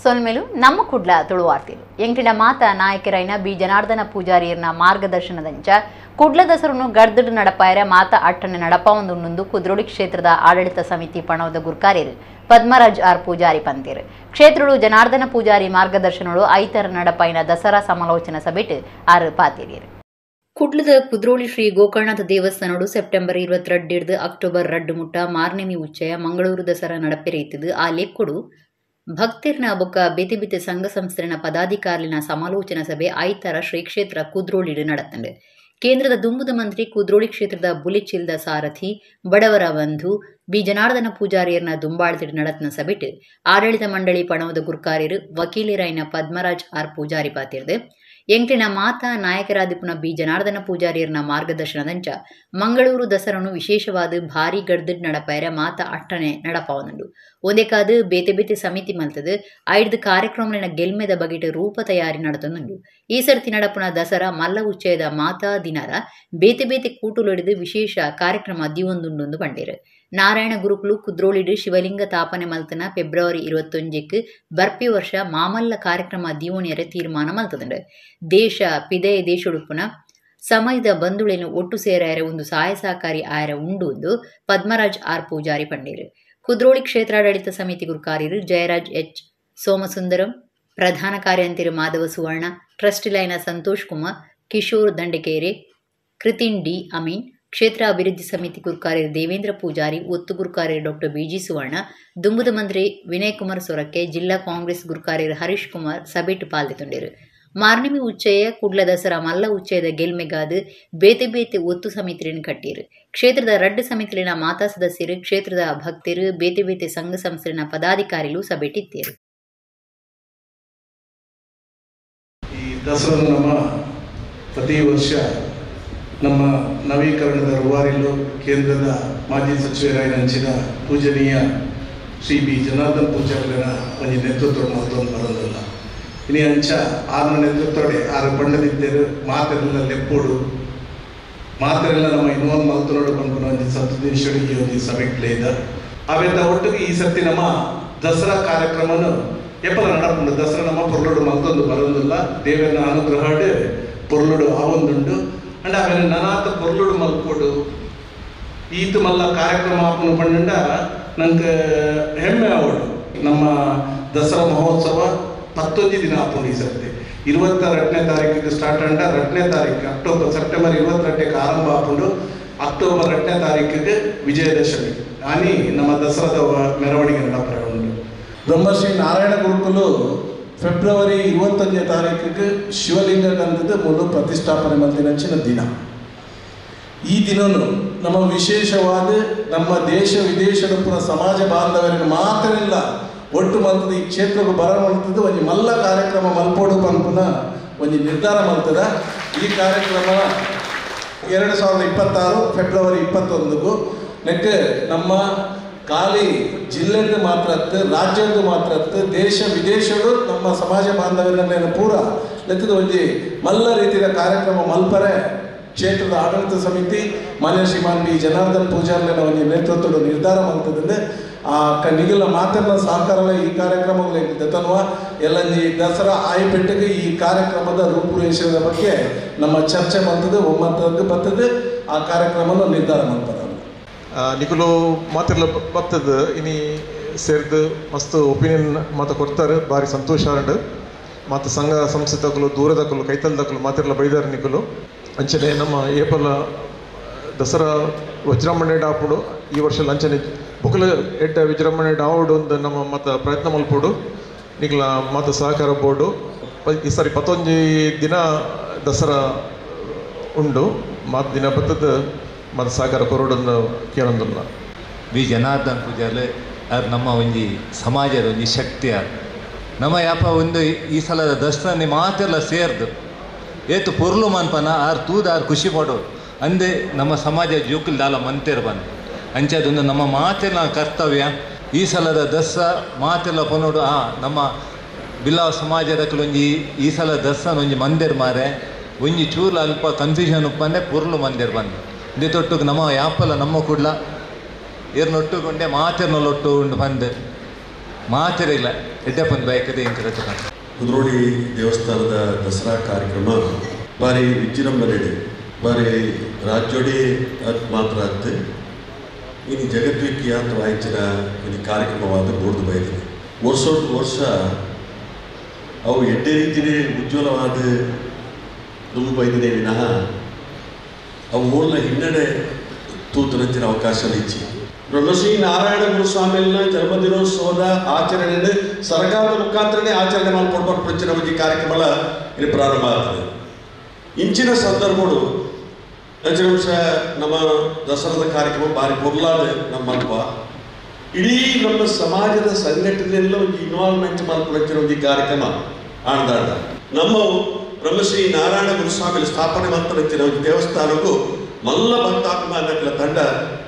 ಸೊಲ್ಮೆಲು ನಮ್ಮ ಕುಡ್ಲ ತುಳುವಾರ್ತಿರು ಎಂಟಿನ ಮಾತ ನಾಯಕರೈನ ಬಿ ಜನಾರ್ದನ ಪೂಜಾರಿಯರ್ನ ಮಾರ್ಗದರ್ಶನದಂಚ ಕುಡ್ಲ ದಸರನ್ನು ಗಡ್ದಡು ನಡಪಾಯರ ಮಾತ ಅಟ್ಟನೆ ನಡಪಾವೊಂದುಂಡು ಕುದ್ರೋಳಿ ಕ್ಷೇತ್ರದ ಆಡಳಿತ ಸಮಿತಿ ಪಣವದ ಗುರ್ಕಾರ್ಯರು ಪದ್ಮರಾಜ್ ಆರ್ ಪೂಜಾರಿ ಪಂತೀರು ಕ್ಷೇತ್ರಡು ಜನಾರ್ದನ ಪೂಜಾರಿ ಮಾರ್ಗದರ್ಶನಗಳು ಐತರ ನಡಪಾಯಿನ ದಸರಾ ಸಮಾಲೋಚನಾ ಸಭೆಟ್ ಆರು ಪಾತಿರಿಯರು ಕುಡ್ಲದ ಕುದ್ರೋಳಿ ಶ್ರೀ ಗೋಕರ್ಣನಾಥ ದೇವಸ್ಥಾನಡು ಸೆಪ್ಟೆಂಬರ್ 22 ಅಕ್ಟೋಬರ್ 2 ಮುಟ್ಟ ಮಾರ್ನೆಮಿ ಉಚ್ಚಯ ಮಂಗಳೂರು ದಸರಾ ನಡಪೆರೆಯಿತದು ಆ ಲೆಕ್ಕಡು ಭಕ್ತಿರ್ನ ಬೊಕ್ಕ ಬೇತೆ ಬೇತೆ ಸಂಘ ಸಂಸ್ಥೆನ ಪದಾಧಿಕಾರಿನ ಸಮಾಲೋಚನಾ ಸಭೆ ಐತರ ಶ್ರೀ ಕ್ಷೇತ್ರ ಕುದ್ರೋಳಿಡು ನಡೆತಂಡೆ ಕೇಂದ್ರದ ದುಂಬುದ ಮಂತ್ರಿ ಕುದ್ರೋಳಿ ಕ್ಷೇತ್ರದ ಬುಲಿಚಿಲ್ದ ಸಾರಥಿ ಬಡವರ ಬಂಧು ಬಿ ಜನಾರ್ದನ ಪೂಜಾರಿಯರ್ನ ದುಂಬಾಳ್ತಿಡು ನಡತ್ನ ಸಭೆಟ್ ಆಡಳಿತ ಮಂಡಳಿ ಪಣವದ ಗುರ್ಕಾರ್ಯರು ವಕೀಲರೈನ ಪದ್ಮರಾಜ್ ಆರ್ ಪೂಜಾರಿ ಪಾತಿರ್ದು ಎಂಟಿನ ಮಾತ ನಾಯಕರಾದಿಪುನ ಬಿ ಜನಾರ್ದನ ಪೂಜಾರಿಯರ್ನ ಮಾರ್ಗದರ್ಶನದಂಚ ಮಂಗಳೂರು ದಸರನು ವಿಶೇಷವಾದ ಭಾರಿ ಗಡ್ದಡ್ ನಡಪಾಯರ ಮಾತ ಅಟ್ಟನೆ ನಡಪಾವನುಂಡು ಒಂದೇಕಾದು ಬೇತೆ ಬೇತೆ ಸಮಿತಿ ಮಲ್ತದು ಐದು ಕಾರ್ಯಕ್ರಮನ ಗೆಲ್ಮೆದ ಬಗೆಟ್ ರೂಪ ತಯಾರಿ ನಡೆತೊಂದುಂಡು ಈ ಸರ್ತಿ ನಡಪುನ ದಸರಾ ಮಲ್ಲ ಉಚ್ಚಯದ ಮಾತಾ ದಿನಾರ ಬೇತೆ ಬೇತೆ ಕೂಟುಲೊಡೆದು ವಿಶೇಷ ಕಾರ್ಯಕ್ರಮ ದಿವೊಂದುಂಡು ಬಂಡೇರು ನಾರಾಯಣ ಗುರುಕುಲು ಕುದ್ರೋಳಿಡು ಶಿವಲಿಂಗ ತಾಪನೆ ಮಲ್ತನ ಫೆಬ್ರವರಿ 21 ಬರ್ಪಿ ವರ್ಷ ಮಾಮಲ್ಲ ಕಾರ್ಯಕ್ರಮ ದಿವೋಣಿಯರ ತೀರ್ಮಾನ ಮಲ್ತದಂಡು ದೇಶ ಪಿದಯ ದೇಶುಡುಪುನ ಸಮಯದ ಬಂಧುಳೇನು ಒಟ್ಟು ಸೇರಾಯರ ಒಂದು ಸಹಾಯ ಸಹಕಾರಿ ಆಯರ ಉಂಡು ಎಂದು ಪದ್ಮರಾಜ್ ಆರ್ ಪೂಜಾರಿ ಪಂಡೇರು ಕುದ್ರೋಳಿ ಕ್ಷೇತ್ರಾಡಳಿತ ಸಮಿತಿ ಗುರುಕಾರ್ಯರು ಜಯರಾಜ್ ಎಚ್ ಸೋಮಸುಂದರಂ ಪ್ರಧಾನ ಕಾರ್ಯಂತಿರು ಮಾಧವ ಸುವರ್ಣ ಟ್ರಸ್ಟಿಲೈನ ಸಂತೋಷ್ ಕುಮಾರ್ ಕಿಶೋರ್ ದಂಡಕೇರೆ ಕೃತಿನ್ ಡಿ ಅಮೀನ್ ಕ್ಷೇತ್ರ ಅಭಿವೃದ್ಧಿ ಸಮಿತಿ ಗುರುಕಾರ್ಯರು ದೇವೇಂದ್ರ ಪೂಜಾರಿ ಒತ್ತು ಗುರುಕಾರ್ಯರು ಡಾಕ್ಟರ್ ಬಿಜಿ ಸುವರ್ಣ ದುಂಬುದ ಮಂತ್ರಿ ವಿನಯ್ ಕುಮಾರ್ ಸೊರಕೆ ಜಿಲ್ಲಾ ಕಾಂಗ್ರೆಸ್ ಗುರುಕಾರ್ಯರು ಹರೀಶ್ ಕುಮಾರ್ ಸಭೆಟ್ ಪಾಲ್ಗೊಂಡಿರು ಮಾರ್ನಿಮಿ ಉಚ್ಚಯ ಕುಡ್ಲ ದಸರಾ ಮಲ್ಲ ಉಚ್ಚಯದ ಗೆಲ್ಮೆಗಾದು ಬೇತೆ ಬೇತೆ ಒತ್ತು ಸಮಿತಿಯನ್ನು ಕಟ್ಟಿರು ಕ್ಷೇತ್ರದ ರಡ್ಡು ಸಮಿತಿಲಿನ ಮಾತಾ ಸದಸ್ಯರು ಕ್ಷೇತ್ರದ ಭಕ್ತರು ಬೇತೆ ಬೇತೆ ಸಂಘ ಸಂಸ್ಥೆನ ಪದಾಧಿಕಾರಿಗಳು ಸಭೆಟಿದ್ದೇರು ಈ ದಸರಾ ನಮ್ಮ ಪ್ರತಿ ವರ್ಷ ನಮ್ಮ ನವೀಕರಣದ ರೂವಾರಿಲು ಕೇಂದ್ರದ ಮಾಜಿ ಸಚಿವರಾಯಿನಂಚಿನ ಪೂಜನೀಯ ಶ್ರೀ ಬಿ ಜನಾರ್ದನ್ ಪೂಜಾರಿಗಳ ಒಂದು ನೇತೃತ್ವ ಮಹತ್ವವನ್ನು ಬರೋದಿಲ್ಲ ಇನಿ ಅಂಚ ಆರು ನೇತೃತ್ವಡೆ ಆರು ಬಣ್ಣದಿದ್ದರು ಮಾತೆಲ್ಲ ಲೆಪ್ಪೋಡು ಮಾತೆಲ್ಲ ನಮ್ಮ ಇನ್ನೊಂದು ಮಲ್ತನೋಡು ಬಂದ್ಕೊಂಡು ಒಂದು ಸಪ್ತದೇಶಡಿಗೆ ಒಂದು ಸಭೆಗ್ಲೇದ ಅವೆಲ್ಲ ಒಟ್ಟಿಗೆ ಈ ಸರ್ತಿ ನಮ್ಮ ದಸರಾ ಕಾರ್ಯಕ್ರಮನು ಎಪ್ಪಲ ನಡಪುಂಡು ದಸರಾ ನಮ್ಮ ಪೊರ್ಲುಡು ಮಲ್ತೊಂದು ಬರೋದಿಲ್ಲ ದೇವರ ಅನುಗ್ರಹಡು ಪೊರ್ಲುಡು ಆವೊಂದುಂಡು ಅಂಡ್ ಆಮೇಲೆ ನನಾತ ಪೊರ್ಲುಡು ಮಲ್ಪೋಡು ಈತು ಮಲ್ಲ ಕಾರ್ಯಕ್ರಮ ಆಪನು ಪಂಡ ನಂಗೆ ಹೆಮ್ಮೆ ಆವಡು ನಮ್ಮ ದಸರಾ ಮಹೋತ್ಸವ 11 ದಿನ ಆಪುಂಡು ಈ ಸರ್ತಿ 22ನೇ ತಾರೀಕಿಗೆ ಸ್ಟಾರ್ಟ್ ಅಂಡ 2ನೇ ತಾರೀಕು ಸೆಪ್ಟೆಂಬರ್ 22ಕ್ಕೆ ಆರಂಭ ಆಪುಂಡು ಅಕ್ಟೋಬರ್ 2ನೇ ತಾರೀಕಿಗೆ ವಿಜಯದಶಮಿ ಆನಿ ನಮ್ಮ ದಸರಾದ ಮೆರವಣಿಗೆ ನಡಪರೆ ಉಂಟು ಬ್ರಹ್ಮಶ್ರೀ ನಾರಾಯಣ ಗುರುಕುಲು ಫೆಬ್ರವರಿ 21ನೇ ತಾರೀಕಿಗೆ ಶಿವಲಿಂಗ ಗಂಧದ ಮೂಲ ಪ್ರತಿಷ್ಠಾಪನೆ ಮಂದಿನಂಚಿನ ದಿನ ಈ ದಿನನು ನಮ್ಮ ವಿಶೇಷವಾದ ನಮ್ಮ ದೇಶ ವಿದೇಶದ ಪುರ ಸಮಾಜ ಬಾಂಧವರಿಗೆ ಮಾತ್ರ ಇಲ್ಲ ಒಟ್ಟು ಮಲ್ತದ ಈ ಕ್ಷೇತ್ರಕ್ಕೆ ಬರಮಲ್ತದ್ದು ಒಂದು ಮಲ್ಲ ಕಾರ್ಯಕ್ರಮ ಮಲ್ಪೋಡು ಪಂಪುನ ಒಂದು ನಿರ್ಧಾರ ಮಲ್ತದ ಈ ಕಾರ್ಯಕ್ರಮ 2026 ಫೆಬ್ರವರಿ 21ಗೂ ನೆಕ್ ನಮ್ಮ ಖಾಲಿ ಜಿಲ್ಲೆದು ಮಾತ್ರ ರಾಜ್ಯದ್ದು ಮಾತ್ರ ದೇಶ ವಿದೇಶಗಳು ನಮ್ಮ ಸಮಾಜ ಬಾಂಧವ್ಯರನ್ನೇನು ಪೂರ ಲೆಕ್ಕದ ಒಂದು ಮಲ್ಲ ರೀತಿಯ ಕಾರ್ಯಕ್ರಮ ಮಲ್ಪರೆ ಕ್ಷೇತ್ರದ ಆಡಳಿತ ಸಮಿತಿ ಮಾನ್ಯ ಶ್ರೀಮಾನ್ ಬಿ ಜನಾರ್ದನ್ ಪೂಜಾರಿನ ಒಂದು ನೇತೃತ್ವದ ನಿರ್ಧಾರ ಮಾಡ್ತದಂದ್ರೆ ಆ ನಿಗಲ ಮಾತನ್ನ ಸಹಕಾರಗಳ ಈ ಕಾರ್ಯಕ್ರಮಗಳು ತನ್ನುವ ಎಲ್ಲ ದಸರಾ ಆಯ್ಪೆಟ್ಟಿಗೆ ಈ ಕಾರ್ಯಕ್ರಮದ ರೂಪುರೇಷೆಯ ಬಗ್ಗೆ ನಮ್ಮ ಚರ್ಚೆ ಮಾಡ್ತದೆ ಒಮ್ಮತಕ್ಕೆ ಬರ್ತದೆ ಆ ಕಾರ್ಯಕ್ರಮನ ನಿರ್ಧಾರ ಮಾಡ್ತಾರೆ ನಿಖಲು ಮಾತೆಲ್ಲ ಬರ್ತದ ಇನಿ ಸೇರಿದು ಮಸ್ತ್ ಒಪಿನಿಯನ್ ಮಾತ ಕೊಡ್ತಾರೆ ಭಾರಿ ಸಂತೋಷ ಆಂಡ್ ಮತ್ತು ಸಂಘ ಸಂಸ್ಥೆಗಳು ದೂರದಕ್ಕಲು ಕೈತಲ್ದಕ್ಕಲು ಮಾತೆಲ್ಲ ಬೈದಾರೆ ನಿಖಲು ಅಂಚನೆ ನಮ್ಮ ಏಪಲ ದಸರಾ ವಿಜೃಂಭಣೆ ಆಪುಡು ಈ ವರ್ಷ ಅಂಚನೆ ಬುಕ್ಕಲ ಎಡ್ಡ ವಿಜೃಂಭಣೆ ಆವಡು ಒಂದು ನಮ್ಮ ಮತ ಪ್ರಯತ್ನ ಮಲ್ಪೋಡು ನಿಖಲ ಮಾತ ಸಹಕಾರ ಬೋರ್ಡು ಈ ಸಾರಿ 11 ದಿನ ದಸರಾ ಉಂಡು ಮಾತು ದಿನ ಬರ್ತದ ಮತ್ತು ಸಹಕಾರ ಕೊರೋಡನ್ನು ಕೇಳೋದಿಲ್ಲ ವಿ ಜನಾರ್ದನ್ ಪೂಜಾರಿ ಅದು ನಮ್ಮ ಒಂಜಿ ಸಮಾಜದ ಒಂಜಿ ಶಕ್ತಿ ನಮ್ಮ ಯಾಪ ಒಂದು ಈ ಸಲದ ದಸರಾನೆ ಮಾತೆಲ್ಲ ಸೇರ್ದು ಏತು ಪೊರ್ಲು ಮನ್ಪನ ಆರು ತೂದ ಆರು ಖುಷಿ ಪಡೋರು ಅಂದೆ ನಮ್ಮ ಸಮಾಜ ಜೋಕುಲ್ ದಾಲ ಮಂತೇರು ಬಂದು ಅಂಚದೊಂದು ನಮ್ಮ ಮಾತೆಲ್ಲ ಕರ್ತವ್ಯ ಈ ಸಲದ ದಸರಾ ಮಾತೆಲ್ಲ ಪನೋಡು ನಮ್ಮ ಬಿಲಾವ್ ಸಮಾಜದಕ್ಕೊಂಜಿ ಈ ಸಲ ದಸರಾನ ಒಂಜಿ ಮಂದಿರ್ ಮಾರೆ ಒಂಜಿ ಚೂರು ಅಲ್ಪ ಕನ್ಫ್ಯೂಷನ್ ಉಪ್ಪಂದೆ ಪೊರ್ಲು ಮಂದಿರ್ ಬಂದು ಇಂದೇ ತೊಟ್ಟುಗೆ ನಮ್ಮ ಯಾಪಲ್ಲ ನಮ್ಮ ಕೂಡಲ ಏರ್ನೊಟ್ಟುಕೊಂಡೆ ಮಾತೆರ್ನೊಟ್ಟು ಉಂಡು ಬಂದು ಮಾತೆರಿಲ್ಲ ಎಡ್ಡಪ್ಪನ ಬೈಕದ ಇಂಕರತ ಕುದ್ರೋಳಿ ದೇವಸ್ಥಾನದ ದಸರಾ ಕಾರ್ಯಕ್ರಮ ಭಾರಿ ವಿಜೃಂಭಣೆ ಭಾರಿ ರಾಜ್ಯೋಡಿ ಅದು ಮಾತ್ರ ಅತ್ತೆ ಇನ್ನು ಜಗದ್ವಿಖ್ಯಾತವಾಯಿನ ಇದು ಕಾರ್ಯಕ್ರಮವಾದ ಬೋರ್ದು ಬಯಲಿದೆ ವರ್ಷ ಅವು ಎಡ್ಡೆ ರೀತಿಯೇ ಉಜ್ವಲವಾದ ದುಂಬು ಬೈದಿದೆ ವಿನಃ ಅವು ಮೂಲ ಹಿನ್ನಡೆ ತೂತರಂಚಿನ ಅವಕಾಶ ಇಚ್ಚಿ ಬ್ರಹ್ಮಶ್ರೀ ನಾರಾಯಣ ಗುರುಸ್ವಾಮಿನ ಜನ್ಮದಿನೋತ್ಸವದ ಆಚರಣೆಯನ್ನು ಸರ್ಕಾರದ ಮುಖಾಂತರನೇ ಆಚರಣೆ ಮಾಡಿಕೊಡ್ಬಾರ್ದು ಪ್ರಚನ ಬಗ್ಗೆ ಕಾರ್ಯಕ್ರಮ ಇಲ್ಲಿ ಪ್ರಾರಂಭ ಆಗ್ತದೆ ಇಂಚಿನ ಸಂದರ್ಭಗಳು ಅಂಚ ನಮ್ಮ ದಸರಾದ ಕಾರ್ಯಕ್ರಮ ಭಾರಿ பொருளாದ ನಮ್ಮ ಅಲ್ಪ ಇಡೀ ನಮ್ಮ ಸಮಾಜದ ಸಂಘಟನೆಯಲ್ಲ ಒಂದು ಇನ್ವಾಲ್ವ್ಮೆಂಟ್ ಮಾಡಿಕೊಡ್ತಿರೋ ಒಂದು ಕಾರ್ಯಕ್ರಮ ಆಣದಾಡ ನಮ್ಮ ಬ್ರಹ್ಮಶ್ರೀ ನಾರಾಯಣ ಗುರುಸ್ವಾಮಿ ಸ್ಥಾಪನೆ ಮಾಡ್ತಾ ಒಂದು ದೇವಸ್ಥಾನಕ್ಕೂ ಮಲ್ಲ ಭಕ್ತಾಭಿಮಾನಗಳ ತಂಡ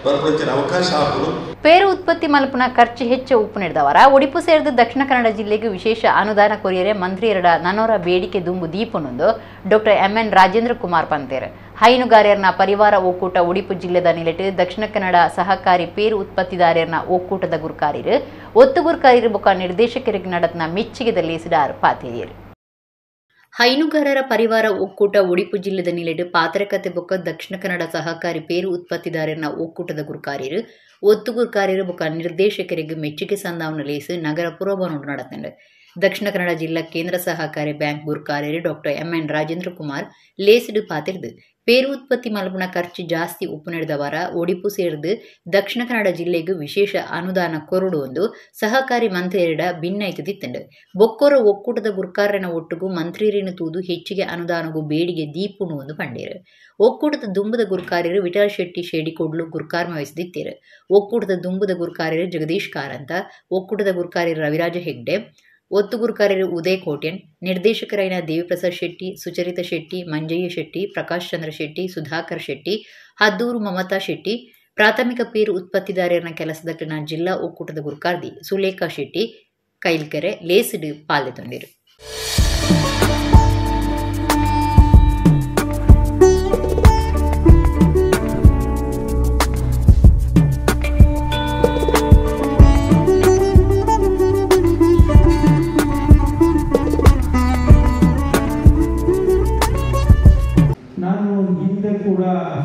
ಬರ್ಪಡಿಸಿದ ಅವಕಾಶ ಹಾಕಲು ಪೇರು ಉತ್ಪತ್ತಿ ಮಲ್ಪನ ಖರ್ಚು ಹೆಚ್ಚು ಉಪ್ಪು ನೀಡಿದವರ ಒಡಿಪು ಸೇರಿದ ದಕ್ಷಿಣ ಕನ್ನಡ ಜಿಲ್ಲೆಗೆ ವಿಶೇಷ ಅನುದಾನ ಕೊರಿಯರೆ ಮಂತ್ರಿಯರ ನನ್ನೋರ ಬೇಡಿಕೆ ದುಂಬು ದೀಪನೊಂದು ಡಾಕ್ಟರ್ ಎಂ.ಎನ್. ರಾಜೇಂದ್ರ ಕುಮಾರ್ ಪಂತೇರ್ ಹೈನುಗಾರಿಯರ್ನ ಪರಿವಾರ ಒಕ್ಕೂಟ ಉಡಿಪು ಜಿಲ್ಲೆದ ನಿಲೆಟ್ ದಕ್ಷಿಣ ಕನ್ನಡ ಸಹಕಾರಿ ಪೇರು ಉತ್ಪತ್ತಿದಾರರ್ನ ಒಕ್ಕೂಟದ ಗುರುಕಾರಿರು ಒತ್ತು ಗುರುಕಾರಿರು ಬೊಕ್ಕ ನಿರ್ದೇಶಕರಿಗೆ ನಡೆದ ಮೆಚ್ಚುಗೆದಲ್ಲಿ ಸಿಡಾರ್ ಪಾತೇರಿಯರು ಹೈನುಗಾರರ ಪರಿವಾರ ಒಕ್ಕೂಟ ಉಡಿಪು ಜಿಲ್ಲೆದ ನಿಲೆಡ್ ಪಾತ್ರಕತೆ ಬೊಕ್ಕ ದಕ್ಷಿಣ ಕನ್ನಡ ಸಹಕಾರಿ ಪೇರು ಉತ್ಪತ್ತಿದಾರರ್ನ ಒಕ್ಕೂಟದ ಗುರುಕಾರಿರು ಒತ್ತು ಗುರುಕಾರಿರು ಬೊಕ್ಕ ನಿರ್ದೇಶಕರಿಗೆ ಮೆಚ್ಚುಗೆ ಸಂದಾವನ ಲೇಸು ನಗರ ಪುರಬನೋಡು ನಡೆತಂಡೆ ದಕ್ಷಿಣ ಕನ್ನಡ ಜಿಲ್ಲಾ ಕೇಂದ್ರ ಸಹಕಾರಿ ಬ್ಯಾಂಕ್ ಗುರುಕಾರಿರು ಡಾಕ್ಟರ್ ಎಂ.ಎನ್. ರಾಜೇಂದ್ರ ಕುಮಾರ್ ಲೇಸಿಡು ಪಾತಿರ್ದು ಪೇರು ಉತ್ಪತ್ತಿ ಮಲ್ಪನ ಖರ್ಚು ಜಾಸ್ತಿ ಉಪ್ಪು ನಡೆದವರ ಒಡಿಪು ಸೇರಿದು ದಕ್ಷಿಣ ಕನ್ನಡ ಜಿಲ್ಲೆಗೂ ವಿಶೇಷ ಅನುದಾನ ಕೊರಡು ಒಂದು ಸಹಕಾರಿ ಮಂತ್ರಿಯರ ಭಿನ್ನೈತು ದಿತ್ತಂಡು ಬೊಕ್ಕೋರ ಒಕ್ಕೂಟದ ಗುರುಕಾರನ ಒಟ್ಟಿಗೂ ಮಂತ್ರಿಯರಿನ ತೂದು ಹೆಚ್ಚಿಗೆ ಅನುದಾನಗೂ ಬೇಡಿಗೆ ದೀಪುಣು ಒಂದು ಪಂಡೇರು ಒಕ್ಕೂಟದ ದುಂಬದ ಗುರುಕಾರ್ಯರು ವಿಠಲ್ ಶೆಟ್ಟಿ ಶೇಡಿಕೊಡ್ಲು ಗುರುಕಾರ್ಮ ವಹಿಸಿದಿತ್ತೇರು ಒಕ್ಕೂಟದ ದುಂಬದ ಗುರುಕಾರ್ಯರು ಜಗದೀಶ್ ಕಾರಂತ ಒಕ್ಕೂಟದ ಗುರುಕಾರ್ಯರು ರವಿರಾಜ ಹೆಗ್ಡೆ ಒತ್ತು ಗುರುಕಾರ್ಯರು ಉದಯ್ ಕೋಟ್ಯನ್ ನಿರ್ದೇಶಕರೈನ ದೇವಿಪ್ರಸಾದ್ ಶೆಟ್ಟಿ ಸುಚರಿತಾ ಶೆಟ್ಟಿ ಮಂಜಯ್ಯ ಶೆಟ್ಟಿ ಪ್ರಕಾಶ್ ಚಂದ್ರ ಶೆಟ್ಟಿ ಸುಧಾಕರ್ ಶೆಟ್ಟಿ ಹದ್ದೂರು ಮಮತಾ ಶೆಟ್ಟಿ ಪ್ರಾಥಮಿಕ ಪೇರು ಉತ್ಪತ್ತಿದಾರರ ಕೆಲಸದಲ್ಲಿನ ಜಿಲ್ಲಾ ಒಕ್ಕೂಟದ ಗುರುಕಾರ್ದಿ ಸುಲೇಖಾ ಶೆಟ್ಟಿ ಕೈಲ್ಕೆರೆ ಲೇಸಿಡು ಪಾಲ್ಗೊಂಡಿರು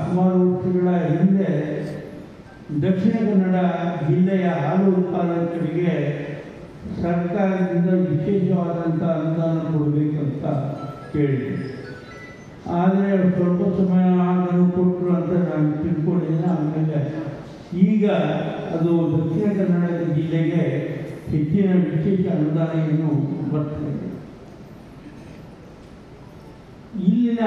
ಸುಮಾರು ವರ್ಷಗಳ ಹಿಂದೆ ದಕ್ಷಿಣ ಕನ್ನಡ ಜಿಲ್ಲೆಯ ಹಾಲು ಉತ್ಪಾದಕರಿಗೆ ಸರ್ಕಾರದಿಂದ ವಿಶೇಷವಾದಂಥ ಅನುದಾನ ಕೊಡಬೇಕಂತ ಕೇಳಿದೆ. ಆದರೆ ಸ್ವಲ್ಪ ಸಮಯ ಆಗಲು ಕೊಟ್ಟರು ಅಂತ ನಾನು ತಿಳ್ಕೊಂಡಿದ್ದೆ. ಆಮೇಲೆ ಈಗ ಅದು ದಕ್ಷಿಣ ಕನ್ನಡ ಜಿಲ್ಲೆಗೆ ಹೆಚ್ಚಿನ ವಿಶೇಷ ಅನುದಾನ ಏನು ಬರ್ತದೆ. ಇಲ್ಲಿನ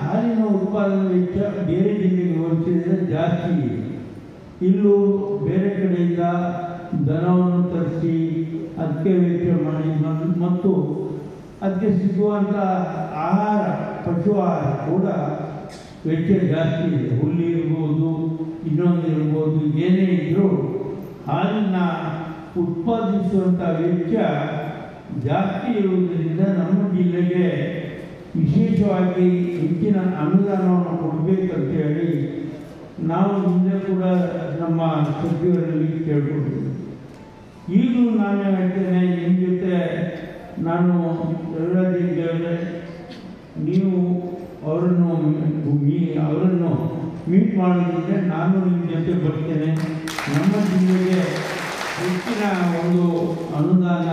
ಹಾಲಿನ ಉತ್ಪಾದನೆ ವೆಚ್ಚ ಬೇರೆ ಜಿಲ್ಲೆಗೆ ಹೋಲಿಸಿದರೆ ಜಾಸ್ತಿ ಇದೆ. ಇಲ್ಲೂ ಬೇರೆ ಕಡೆಯಿಂದ ದನವನ್ನು ತರಿಸಿ ಅದಕ್ಕೆ ವೆಚ್ಚ ಮಾಡಿ ಮತ್ತು ಅದಕ್ಕೆ ಸಿಗುವಂಥ ಆಹಾರ ಪಶು ಆಹಾರ ಕೂಡ ವೆಚ್ಚ ಜಾಸ್ತಿ ಇದೆ. ಹುಲ್ಲು ಇರ್ಬೋದು, ಇನ್ನೊಂದು ಇರ್ಬೋದು, ಏನೇ ಇದ್ದರೂ ಹಾಲನ್ನು ಉತ್ಪಾದಿಸುವಂಥ ವೆಚ್ಚ ಜಾಸ್ತಿ ಇರುವುದರಿಂದ ನಮ್ಮ ಜಿಲ್ಲೆಗೆ ವಿಶೇಷವಾಗಿ ಹೆಚ್ಚಿನ ಅನುದಾನವನ್ನು ಕೊಡಬೇಕಂತೇಳಿ ನಾವು ಹಿಂದೆ ಕೂಡ ನಮ್ಮ ಸಚಿವರಲ್ಲಿ ಕೇಳ್ಕೊಂಡಿದ್ವಿ. ಈಗಲೂ ನಾನು ಹೇಳ್ತೇನೆ, ನಿಮ್ಮ ಜೊತೆ ನಾನು ರವಿರಾಜೇಂದ್ರ ನೀವು ಅವರನ್ನು ಮೀಟ್ ಮಾಡೋದಿದ್ರೆ ನಾನು ನಿಮ್ಮ ಜೊತೆ ಬರ್ತೇನೆ. ನಮ್ಮ ಜಿಲ್ಲೆಗೆ ಹೆಚ್ಚಿನ ಒಂದು ಅನುದಾನ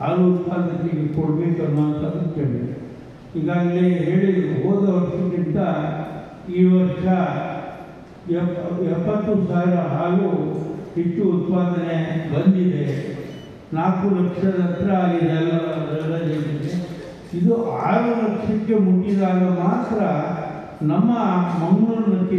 ಹಾಲು ಉತ್ಪಾದನೆಗೆ ಕೊಡಬೇಕು ಅನ್ನೋಂಥದ್ದು ಕೇಳಿದೆ. ಈಗಾಗಲೇ ಹೇಳಿದ್ರು, ಹೋದ ವರ್ಷಕ್ಕಿಂತ ಈ ವರ್ಷ 70,000 ಹಾಲು ಹೆಚ್ಚು ಉತ್ಪಾದನೆ ಬಂದಿದೆ. 4 ಲಕ್ಷದ ಹತ್ರ ಆಗಿದೆ ಎಲ್ಲ ಜೊತೆಗೆ. ಇದು 6 ಲಕ್ಷಕ್ಕೆ ಮುಟ್ಟಿದಾಗ ಮಾತ್ರ ನಮ್ಮ ಮಂಗಳೂರಿನಕ್ಕೆ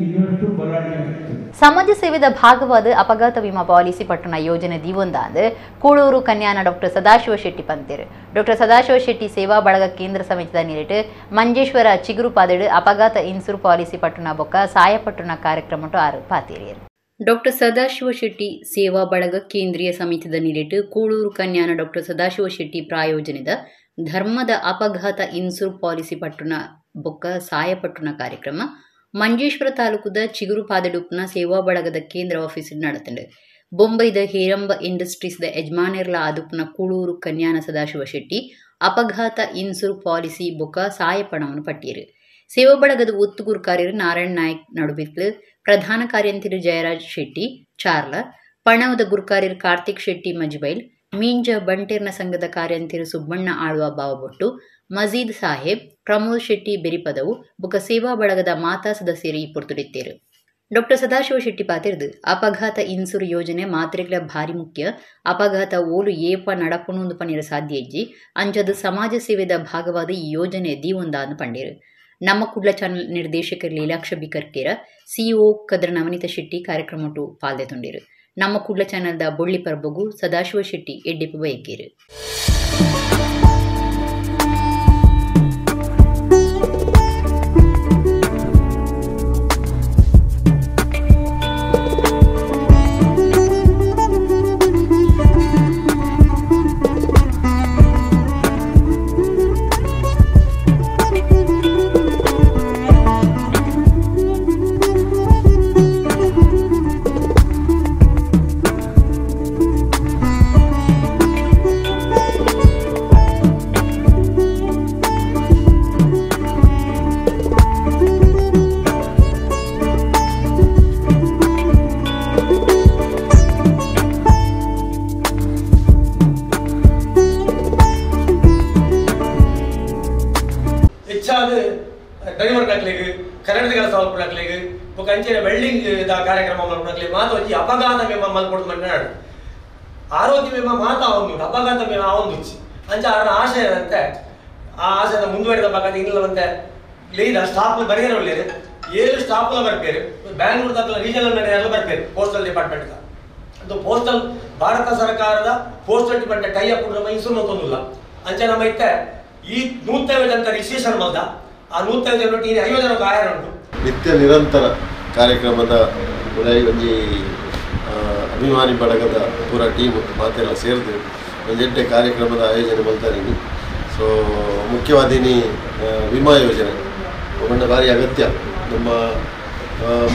ಇನ್ನಷ್ಟು ಬಲಾಢ್ಯ ಆಗ್ತದೆ. ಸಮಾಜ ಸೇವೆದ ಭಾಗವಾದ ಅಪಘಾತ ವಿಮಾ ಪಾಲಿಸಿ ಪಟ್ಟಣ ಯೋಜನೆ ದಿವೊಂದಾದ ಕೂಳೂರು ಕನ್ಯಾನ ಡಾಕ್ಟರ್ ಸದಾಶಿವ ಶೆಟ್ಟಿ ಪಂತೇರು ಡಾಕ್ಟರ್ ಸದಾಶಿವ ಶೆಟ್ಟಿ ಸೇವಾ ಬಳಗ ಕೇಂದ್ರ ಸಮಿತಿದ ನಿಲೆಟ್ ಮಂಜೇಶ್ವರ ಚಿಗುರು ಪಾದೆಡು ಅಪಘಾತ ಇನ್ಸೂರ್ ಪಾಲಿಸಿ ಪಟ್ಟಣ ಬೊಕ್ಕ ಸಾಯ ಪಟ್ಟಣ ಕಾರ್ಯಕ್ರಮ ಆರು ಪಾತೇರಿಯರು. ಡಾಕ್ಟರ್ ಸದಾಶಿವ ಶೆಟ್ಟಿ ಸೇವಾ ಬಳಗ ಕೇಂದ್ರೀಯ ಸಮಿತಿದ ನಿಲೆಟ್ ಕೂಳೂರು ಕನ್ಯಾನ ಡಾಕ್ಟರ್ ಸದಾಶಿವ ಶೆಟ್ಟಿ ಪ್ರಾಯೋಜನೆದ ಧರ್ಮದ ಅಪಘಾತ ಇನ್ಸೂರ್ ಪಾಲಿಸಿ ಪಟ್ಟಣ ಬೊಕ್ಕ ಸಾಯ ಪಟ್ಟಣ ಕಾರ್ಯಕ್ರಮ ಮಂಜೇಶ್ವರ ತಾಲೂಕುದ ಚಿಗುರು ಪಾದೆಡುಪ್ನ ಸೇವಾ ಬಳಗದ ಕೇಂದ್ರ ಆಫೀಸ್ ನಡೆತಂಡೆ. ಬೊಂಬೈದ ಹೇರಂಬ ಇಂಡಸ್ಟ್ರೀಸ್ದ ಯಜಮಾನಿರ್ಲ ಆದುಪ್ಪುನ ಕೂಳೂರು ಕನ್ಯಾನ ಸದಾಶಿವ ಶೆಟ್ಟಿ ಅಪಘಾತ ಇನ್ಸೂರ್ ಪಾಲಿಸಿ ಬೊಕ ಸಾಯಪಣವನ್ನು ಪಟ್ಟಿರು. ಸೇವಾ ಬಳಗದ ಒತ್ತುಗೂರು ಕಾರ್ಯರು ನಾರಾಯಣ್ ನಾಯಕ್ ನಡುಬಿತ್ಲು, ಪ್ರಧಾನ ಕಾರ್ಯಂತಿರು ಜಯರಾಜ್ ಶೆಟ್ಟಿ ಚಾರ್ಲ, ಪಣವದ ಗುರುಕಾರ್ಯರು ಕಾರ್ತಿಕ್ ಶೆಟ್ಟಿ ಮಜ್ಬೈಲ್, ಮೀಂಜ ಬಂಟೇರ್ನ ಸಂಘದ ಕಾರ್ಯಂತಿರು ಸುಬ್ಬಣ್ಣ ಆಳ್ವ ಬಾವಬೊಟ್ಟು, ಮಜೀದ್ ಸಾಹೇಬ್, ಪ್ರಮೋದ್ ಶೆಟ್ಟಿ ಬೆರಿಪದವು ಬೊಕ ಸೇವಾ ಬಳಗದ ಮಾತಾ ಸದಸ್ಯರು ಈ ಪೊರ್ತುಡಿತ್ತೇರು. ಡಾಕ್ಟರ್ ಸದಾಶಿವ ಶೆಟ್ಟಿ ಪಾತಿರ್ದು ಅಪಘಾತ ಇನ್ಸೂರ್ ಯೋಜನೆ ಮಾತ್ರೆಗಳ ಭಾರಿ ಮುಖ್ಯ. ಅಪಘಾತ ಓಲು ಏಪ ನಡಪುಣೊಂದು ಪನಿರ ಸಾಧ್ಯ ಇಜ್ಜಿ ಅಂಚದು ಸಮಾಜ ಸೇವೆದ ಭಾಗವಾದ ಈ ಯೋಜನೆ ದೀವೊಂದಾನು ಪಂಡೇರು. ನಮ್ಮ ಕುಡ್ಲ ಚಾನಲ್ ನಿರ್ದೇಶಕರು ಲೀಲಾಕ್ಷ ಬಿಕರ್ಕೇರ, ಸಿಇಒ ಕದ್ರ ನವನೀತ ಶೆಟ್ಟಿ ಕಾರ್ಯಕ್ರಮಟು ಪಾಲ್ದೆ ತೊಂಡೇರು. ನಮ್ಮ ಕುಡ್ಲ ಚಾನಲ್ದ ಬೊಳ್ಳಿ ಪರ್ಬಗು ಸದಾಶಿವ ಶೆಟ್ಟಿ ಎಡ್ಡಿಪ್ಪು ಬಯಕೇರು. ಡ್ರೈವರ್ ಹಾಕ್ಲಿಕ್ಕೆ ಕನ್ನಡದ ಕೆಲಸ ಮಾಡ್ಕೊಳಕ್ಲಿಕ್ಕೆ ಅಂಚಿನ ವೆಲ್ಡಿಂಗ್ ಕಾರ್ಯಕ್ರಮ ಮಾಡ್ಕೊಳಕ್ಲಿಕ್ಕೆ ಮಾತು ಒಂಜಿ ಅಪಘಾತ ವಿಮಾ ಮಲ್ಕೊಡು ಮನ್ನಾಡು ಆರೋಗ್ಯ ವಿಮಾ ಮಾತ ಅವನು ಅಪಘಾತ ವಿಮಾ ಅವನು ಅಂಚ ಅವರ ಆಶಯ ಅಂತೆ ಆ ಆಶಯದ ಮುಂದುವರಿದ ಪಕ್ಕ ಇನ್ನಿಲ್ಲವಂತೆ ಲೀದ ಸ್ಟಾಫ್ ಬರೆಯರು ಒಳ್ಳೆಯದು 7 ಸ್ಟಾಫ್ಲ ಬರ್ಪೇರು ಬ್ಯಾಂಗ್ಳೂರ್ ದಾಖಲ ರೀಜನಲ್ ಮ್ಯಾನೇಜರ್ಲು ಬರ್ಪೇರು ಪೋಸ್ಟಲ್ ಡಿಪಾರ್ಟ್ಮೆಂಟ್ ಅದು ಪೋಸ್ಟಲ್ ಭಾರತ ಸರ್ಕಾರದ postal department tie up Mysuru ತೊಂದಿಲ್ಲ ಅಂಚೆ ನಮ್ಮ ಇತ್ತೆ ಈ 150 ಅಂತ ರಿಜಿಸ್ಟ್ರೇಷನ್ ಮಾಡ್ದ ಆ 150 ಈ 50 ಜನ ಗಾಯ ಉಂಟು ನಿತ್ಯ ನಿರಂತರ ಕಾರ್ಯಕ್ರಮದ ಒಂಜಿ ಅಭಿಮಾನಿ ಬಳಗದ ಪೂರ ಟೀಮ್ ಮಾತೆಲ್ಲ ಸೇರಿದು ಒಂದೆಡ್ಡೆ ಕಾರ್ಯಕ್ರಮದ ಆಯೋಜನೆ ಮಾಡ್ತಾರೆ. ಸೊ ಮುಖ್ಯವಾದಿನಿ ವಿಮಾ ಯೋಜನೆ ಒಮ್ಮೆ ಭಾರಿ ಅಗತ್ಯ. ನಮ್ಮ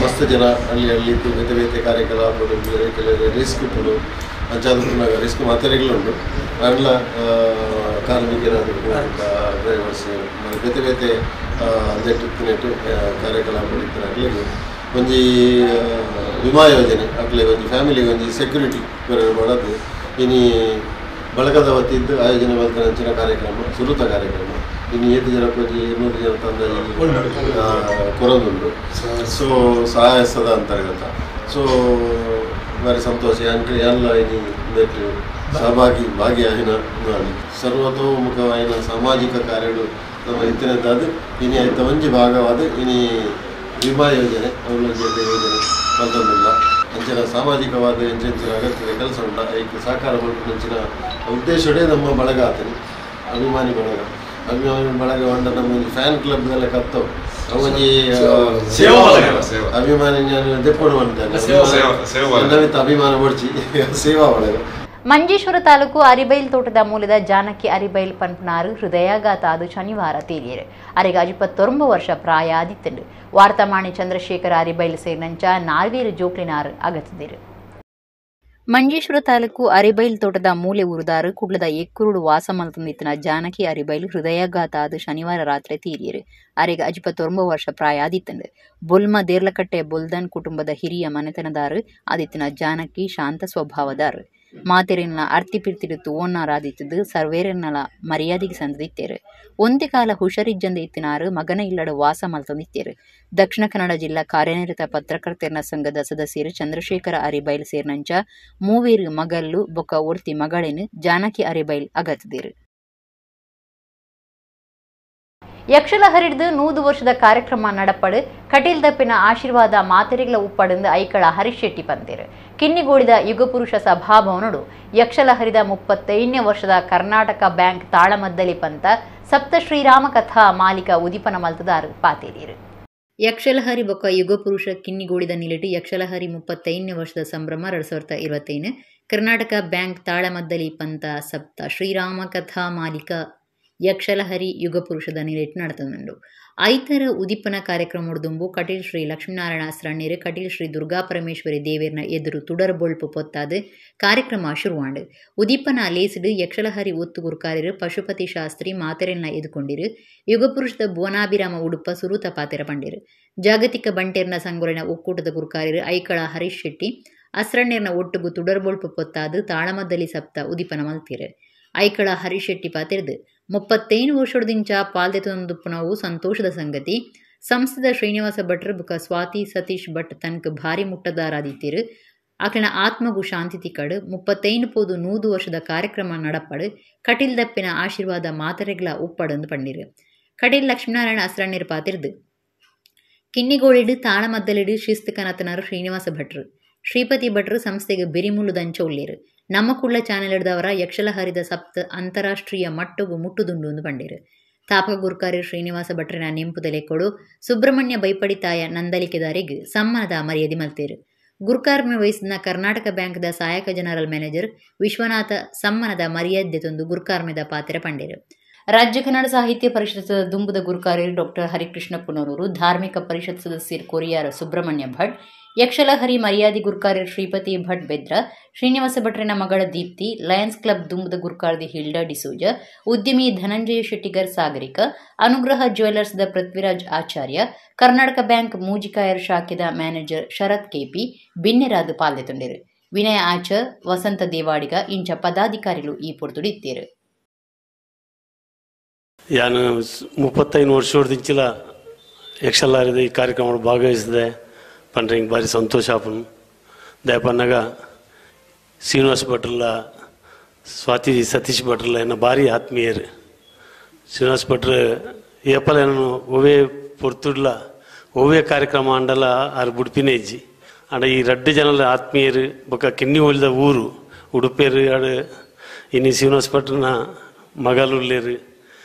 ಮಸ್ತ್ ಜನ ಹಳ್ಳಿದ್ದು ಬೇತೆ ಬೇತೆ ಕಾರ್ಯಕ್ರಮಗಳು ಕೆಲವು ರಿಸ್ಕ್ ಉಂಟು ಅಂಚಾದ ರಿಸ್ಕ್ ಮಾತ್ರೆಗಳುಂಟು ಅಲ್ಲ ಕಾರ್ಮಿಕರಾದರೂ ಡ್ರೈವರ್ಸ್ ಬೇತೆ ಬೇತೆ ನೆಟ್ಟು ಕಾರ್ಯಕ್ರಮಗಳು ಅಲ್ಲಿಗೆ ಒಂಜಿ ವಿಮಾ ಯೋಜನೆ ಅಕ್ಲೆ ಒಂಜಿ ಫ್ಯಾಮಿಲಿಗೆ ಒಂಜಿ ಸೆಕ್ಯೂರಿಟಿ ಮಾಡೋದು ಇನ್ನು ಬಳಗದ ವತಿದ್ದು ಆಯೋಜನೆ ಮಾಡ್ತಾರೆ ಅಂಚಿನ ಕಾರ್ಯಕ್ರಮ ಸುರುತ ಕಾರ್ಯಕ್ರಮ ಇನ್ನು 7 ಜನಕ್ಕೆ 200 ಜನ ತಂದ ಕೊರೊಂದುಂಟು. ಸೊ ಸಹಾಯಸ್ತದ ಅಂತರ್ಗತ ಸೊ ಭಾರಿ ಸಂತೋಷ ಅಂಕಲ್ ಎಲ್ಲ ಇನ್ನು ಭಾಗಿಯಾಗಿನ ಸರ್ವತೋಮುಖವಾಯಿನ ಸಾಮಾಜಿಕ ಕಾರ್ಯಗಳು ನಮ್ಮ ಇತ್ತಿನದ್ದಾದ ಇನಿ ಆಯ್ತ ಒಂಜಿ ಭಾಗವಾದ ಇನಿ ವಿಮಾ ಯೋಜನೆ ಅವಲಂಬಿತ ಯೋಜನೆ ಮತ್ತೊಂದಿಲ್ಲ ಅಂಚಿನ ಸಾಮಾಜಿಕವಾದ ಎಂಚಿನ ಅಗತ್ಯದ ಕೆಲಸ ಉಂಟ ಐಕ್ಯ ಸಹಕಾರ ಮಂಚಿನ ಉದ್ದೇಶವೇ ನಮ್ಮ ಬಳಗ ಆತನಿ ಅಭಿಮಾನಿ ಬಳಗ ಹೊಂಡ ನಮ್ಮ ಒಂದು ಫ್ಯಾನ್ ಕ್ಲಬ್ದೆಲ್ಲ ಕತ್ತವು ಅವನಿಗೆ ಅಭಿಮಾನಿ ನಾನು ದೆಪ್ಪಡು ಅಂತೇನೆ ಅಭಿಮಾನ ಓಡಿಸಿ ಸೇವಾ ಬಳಗ. ಮಂಜೇಶ್ವರ ತಾಲೂಕು ಅರಿಬೈಲ್ ತೋಟದ ಮೂಲದ ಜಾನಕಿ ಅರಿಬೈಲ್ ಪನ್ಪನಾರು ಹೃದಯಾಘಾತ ಆದು ಶನಿವಾರ ತೀರಿಯರು. ಅರೆಗ 29 ವರ್ಷ ಪ್ರಾಯ ಆದಿತ್ತಂಡು ವಾರ್ತಾಮಾಣಿ ಚಂದ್ರಶೇಖರ ಅರಿಬೈಲ್ ಸೇರಿನಂಚ ನಾಲ್ವೇರು ಜೋಕ್ಲಿನಾರು ಅಗತಿದ್ದರು. ಮಂಜೇಶ್ವರ ತಾಲೂಕು ಅರಿಬೈಲ್ ತೋಟದ ಮೂಲೆ ಊರುದಾರು ಕುಡ್ಲದ ಎಕ್ಕುರುಡು ವಾಸ ಮಲ್ತಂದಿತ್ತಿನ ಜಾನಕಿ ಅರಿಬೈಲ್ ಹೃದಯಾಘಾತ ಆದು ಶನಿವಾರ ರಾತ್ರಿ ತೀರಿಯರು. ಅರೆಗ 29 ವರ್ಷ ಪ್ರಾಯ ಆದಿತ್ತಂಡು ಬೊಲ್ಮ ದೇರ್ಲಕಟ್ಟೆ ಬೊಲ್ದನ್ ಕುಟುಂಬದ ಹಿರಿಯ ಮನೆತನದಾರು ಆದಿತ್ತಿನ ಜಾನಕಿ ಶಾಂತ ಸ್ವಭಾವದಾರು ಮಾತೆರಿನ ಅರ್ತಿಪಿರ್ತಿರುತ್ತು ಓನಾರಾದಿತ್ತದು ಸರ್ವೇರನ್ನಲ ಮರ್ಯಾದೆಗೆ ಸಂದಿತ್ತೇರು. ಒಂದೇ ಕಾಲ ಹುಷರಿಜ್ಜಂದ ಇತ್ತಿನಾರು ಮಗನ ಇಲ್ಲಡ ವಾಸ ಮಲ್ತಂದಿತ್ತೇರು. ದಕ್ಷಿಣ ಕನ್ನಡ ಜಿಲ್ಲಾ ಕಾರ್ಯನಿರತ ಪತ್ರಕರ್ತರ ಸಂಘದ ಸದಸ್ಯರು ಚಂದ್ರಶೇಖರ ಅರಿಬೈಲ್ ಸೇರ್ನಂಚ ಮೂವೇರು ಮಗಲ್ಲು ಬೊಕ್ಕ ಒರ್ತಿ ಮಗಳೇನು ಜಾನಕಿ ಅರಿಬೈಲ್ ಅಗತಿದೇರು. ಯಕ್ಷಲ ಹರಿಡ್ದು 100 ವರ್ಷದ ಕಾರ್ಯಕ್ರಮ ನಡಪಡು ಕಟೀಲ್ ದಪ್ಪಿನ ಆಶೀರ್ವಾದ ಮಾತೆರೆಗಳ ಉಪ್ಪಡಂದು ಐಕಳ ಹರೀಶ್ ಶೆಟ್ಟಿ ಪಂತೇರು. ಕಿನ್ನಿಗೋಡಿದ ಯುಗಪುರುಷ ಸಭಾಭವನಡು ಯಕ್ಷಲ ಹರಿದ 35ನೇ ವರ್ಷದ ಕರ್ನಾಟಕ ಬ್ಯಾಂಕ್ ತಾಳಮದ್ದಲಿ ಪಂತ ಸಪ್ತ ಶ್ರೀರಾಮ ಕಥಾ ಮಾಲಿಕ ಉದಿಪನ ಮಲ್ತದಾರು ಪಾತೇರಿಯರು. ಯಕ್ಷಲಹರಿ ಬೊಕ್ಕ ಯುಗಪುರುಷ ಕಿನ್ನಿಗೋಡಿದ ನಿಲಿಟು ಯಕ್ಷಲಹರಿ 35ನೇ ವರ್ಷದ ಸಂಭ್ರಮ 2025 ಕರ್ನಾಟಕ ಬ್ಯಾಂಕ್ ತಾಳಮದ್ದಲಿ ಪಂತ ಸಪ್ತ ಶ್ರೀರಾಮ ಕಥಾ ಮಾಲಿಕ ಯಕ್ಷಲಹರಿ ಯುಗಪುರುಷದ ನಿರೇಟ್ നടത്തുന്നുണ്ട്. ಐತರ ಉದಿಪನ ಕಾರ್ಯಕ್ರಮದುಂಬು ಕಟೀಲ್ ಶ್ರೀ ಲಕ್ಷ್ಮೀನಾರಾಯಣ ಅಸ್ರಣ್ಣೀರು ಕಟೀಲ್ ಶ್ರೀ ದುರ್ಗಾ ಪರಮೇಶ್ವರಿ ದೇವೇರ್ನ ಎದುರು ತುಡರ್ ಬೊಳ್ಪು ಪೊತ್ತಾದು ಕಾರ್ಯಕ್ರಮ ಶುರುವಾಂಡು. ಉದಿಪನ ಲೇಸಿಡು ಯಕ್ಷಲಹರಿ ಒತ್ತು ಗುರುಕಾರರು ಪಶುಪತಿ ಶಾಸ್ತ್ರಿ ಮಾತೆರೆಲ್ನ ಎದುಕೊಂಡಿರು ಯುಗಪುರುಷದ ಭುವನಾಭಿರಾಮ ಉಡುಪ ಸುರೂತ ಪಾತೆರ ಪಂಡಿರು. ಜಾಗತಿಕ ಬಂಟೇರ್ನ ಸಂಗೊಲಿನ ಒಕ್ಕೂಟದ ಗುರುಕಾರರು ಐಕಳ ಹರೀಶ್ ಶೆಟ್ಟಿ ಅಸ್ರಣ್ಣೇರ್ನ ಒಟ್ಟುಗು ತುಡರ್ಬೊಳ್ಪು ಪೊತ್ತಾದು ತಾಳಮದ್ದಲಿ ಸಪ್ತ ಉದಿಪನ ಮಲ್ತಿರು. ಐಕಳ ಹರೀಶ್ ಶೆಟ್ಟಿ ಪಾತೆರ್ದು 35 ವರ್ಷದಿಂದ ಪಾಲ್ದೆತೊಂದುಪ್ಪನವು ಸಂತೋಷದ ಸಂಗತಿ. ಸಂಸ್ಥದ ಶ್ರೀನಿವಾಸ ಭಟ್ರು ಬುಕ ಸ್ವಾತಿ ಸತೀಶ್ ಭಟ್ ತನಕ ಭಾರಿ ಮುಟ್ಟದಾರಾದಿತ್ತಿರು. ಆಕಳ ಆತ್ಮಗೂ ಶಾಂತಿ ತಿಕ್ಕಡು 35 ಪೋದು 100 ವರ್ಷದ ಕಾರ್ಯಕ್ರಮ ನಡಪಡು ಕಟೀಲ್ ದಪ್ಪಿನ ಆಶೀರ್ವಾದ ಮಾತರೆಗಳ ಉಪ್ಪಡೊಂದು ಪಂಡಿರು. ಕಟೀಲ್ ಲಕ್ಷ್ಮೀನಾರಾಯಣ ಅಸ್ರಣ್ಣೀರು ಪಾತಿರ್ದು ಕಿನ್ನಿಗೋಳಿಡು ತಾಳಮದ್ದಲಿಡು ಶಿಸ್ತು ಕನತನರು ಶ್ರೀನಿವಾಸ ಭಟ್ರು ಶ್ರೀಪತಿ ಭಟ್ರು ಸಂಸ್ಥೆಗೆ ಬಿರಿಮುಲ್ಲು ದಂಚ ಉಳ್ಳೇರು. ನಮ್ಮ ಕುಳ್ಳ ಚಾನೆಲ್ ಹಿಡ್ದವರ ಯಕ್ಷಲಹರಿದ ಸಪ್ತ ಅಂತಾರಾಷ್ಟ್ರೀಯ ಮಟ್ಟಗೂ ಮುಟ್ಟುದುಂಡು ಒಂದು ಪಂಡಿರು. ತಾಪಕ ಗುರುಕಾರಿ ಶ್ರೀನಿವಾಸ ಭಟ್ರನ ನೆಂಪುದಲೆ ಕೊಡು ಸುಬ್ರಹ್ಮಣ್ಯ ಬೈಪಡಿತಾಯ ನಂದಲಿಕೆದಾರಿಗೆ ಸಮ್ಮಾನದ ಮರ್ಯಾದೆ ಮಲ್ತೇರು. ಗುರುಕಾರ್ನ ವಹಿಸಿದ ಕರ್ನಾಟಕ ಬ್ಯಾಂಕ್ದ ಸಹಾಯಕ ಜನರಲ್ ಮ್ಯಾನೇಜರ್ ವಿಶ್ವನಾಥ ಸಮ್ಮಾನದ ಮರ್ಯಾದೆ ತಂದು ಗುರುಕಾರ್ಮೆದ ಪಾತ್ರ ಪಂಡಿರು. ರಾಜ್ಯ ಕನ್ನಡ ಸಾಹಿತ್ಯ ಪರಿಷತ್ ದುಂಬುದ ಗುರುಕಾರ್ಯರು ಡಾಕ್ಟರ್ ಹರಿಕೃಷ್ಣ ಪುನರೂರು, ಧಾರ್ಮಿಕ ಪರಿಷತ್ ಸದಸ್ಯರು ಕೊರಿಯಾರ ಸುಬ್ರಹ್ಮಣ್ಯ ಭಟ್, ಯಕ್ಷಲಹರಿ ಮರ್ಯಾದಿ ಗುರುಕಾರ್ಯರು ಶ್ರೀಪತಿ ಭಟ್ ಬೆದ್ರ, ಶ್ರೀನಿವಾಸ ಭಟ್ರನ ಮಗಳ ದೀಪ್ತಿ, ಲಯನ್ಸ್ ಕ್ಲಬ್ ದುಂಬುದ ಗುರುಕಾರ್ದಿ ಹಿಲ್ಡಾ ಡಿಸೋಜ, ಉದ್ಯಮಿ ಧನಂಜಯ ಶೆಟ್ಟಿಗರ್ ಸಾಗರಿಕ, ಅನುಗ್ರಹ ಜ್ಯುವೆಲ್ಲರ್ಸ್ದ ಪೃಥ್ವಿರಾಜ್ ಆಚಾರ್ಯ, ಕರ್ನಾಟಕ ಬ್ಯಾಂಕ್ ಮೂಜಿಕಾಯರ್ ಶಾಖೆದ ಮ್ಯಾನೇಜರ್ ಶರತ್ ಕೆಪಿ ಬಿನ್ನೆರಾದು ಪಾಲ್ದೆತೊಂಡಿರು. ವಿನಯ ಆಚರ್, ವಸಂತ ದೇವಾಡಿಗ ಇಂಚ ಪದಾಧಿಕಾರಿಗಳು ಈ ಪೊರ್ತುಡಿತ್ತೇರು. ನಾನು 35 ವರ್ಷದಿಂಚಿಲ ಯಕ್ಷಲಾರಿದ ಈ ಕಾರ್ಯಕ್ರಮ ಭಾಗವಹಿಸಿದೆ ಪಂಡ್ರಿಂಗ್ ಭಾರಿ ಸಂತೋಷ ಆಪನು ದಯಪನ್ನಾಗ ಶ್ರೀನಿವಾಸ ಭಟ್ರಲ್ಲ ಸ್ವಾತಿ ಸತೀಶ್ ಭಟ್ರಲ್ಲ ಎನ್ನ ಭಾರಿ ಆತ್ಮೀಯರು. ಶ್ರೀನಿವಾಸ ಭಟ್ರು ಏಪಲ ನಾನು ಒವೇ ಪೊರ್ತುಡ್ಲ ಒವೇ ಕಾರ್ಯಕ್ರಮ ಅಂಡಲ ಆರು ಬುಡ್ಪಿನೇ ಇಜ್ಜಿ ಅಂಡ ಈ 2 ಜನಲ ಆತ್ಮೀಯರು ಬೊಕ್ಕ ಕಿನ್ನಿ ಒಳ್ದ ಊರು ಉಡುಪೇರು ಆಡು ಇನ್ನು ಶ್ರೀನಿವಾಸ ಭಟ್ರನ ಮಗಲುಲ್ಲೇರು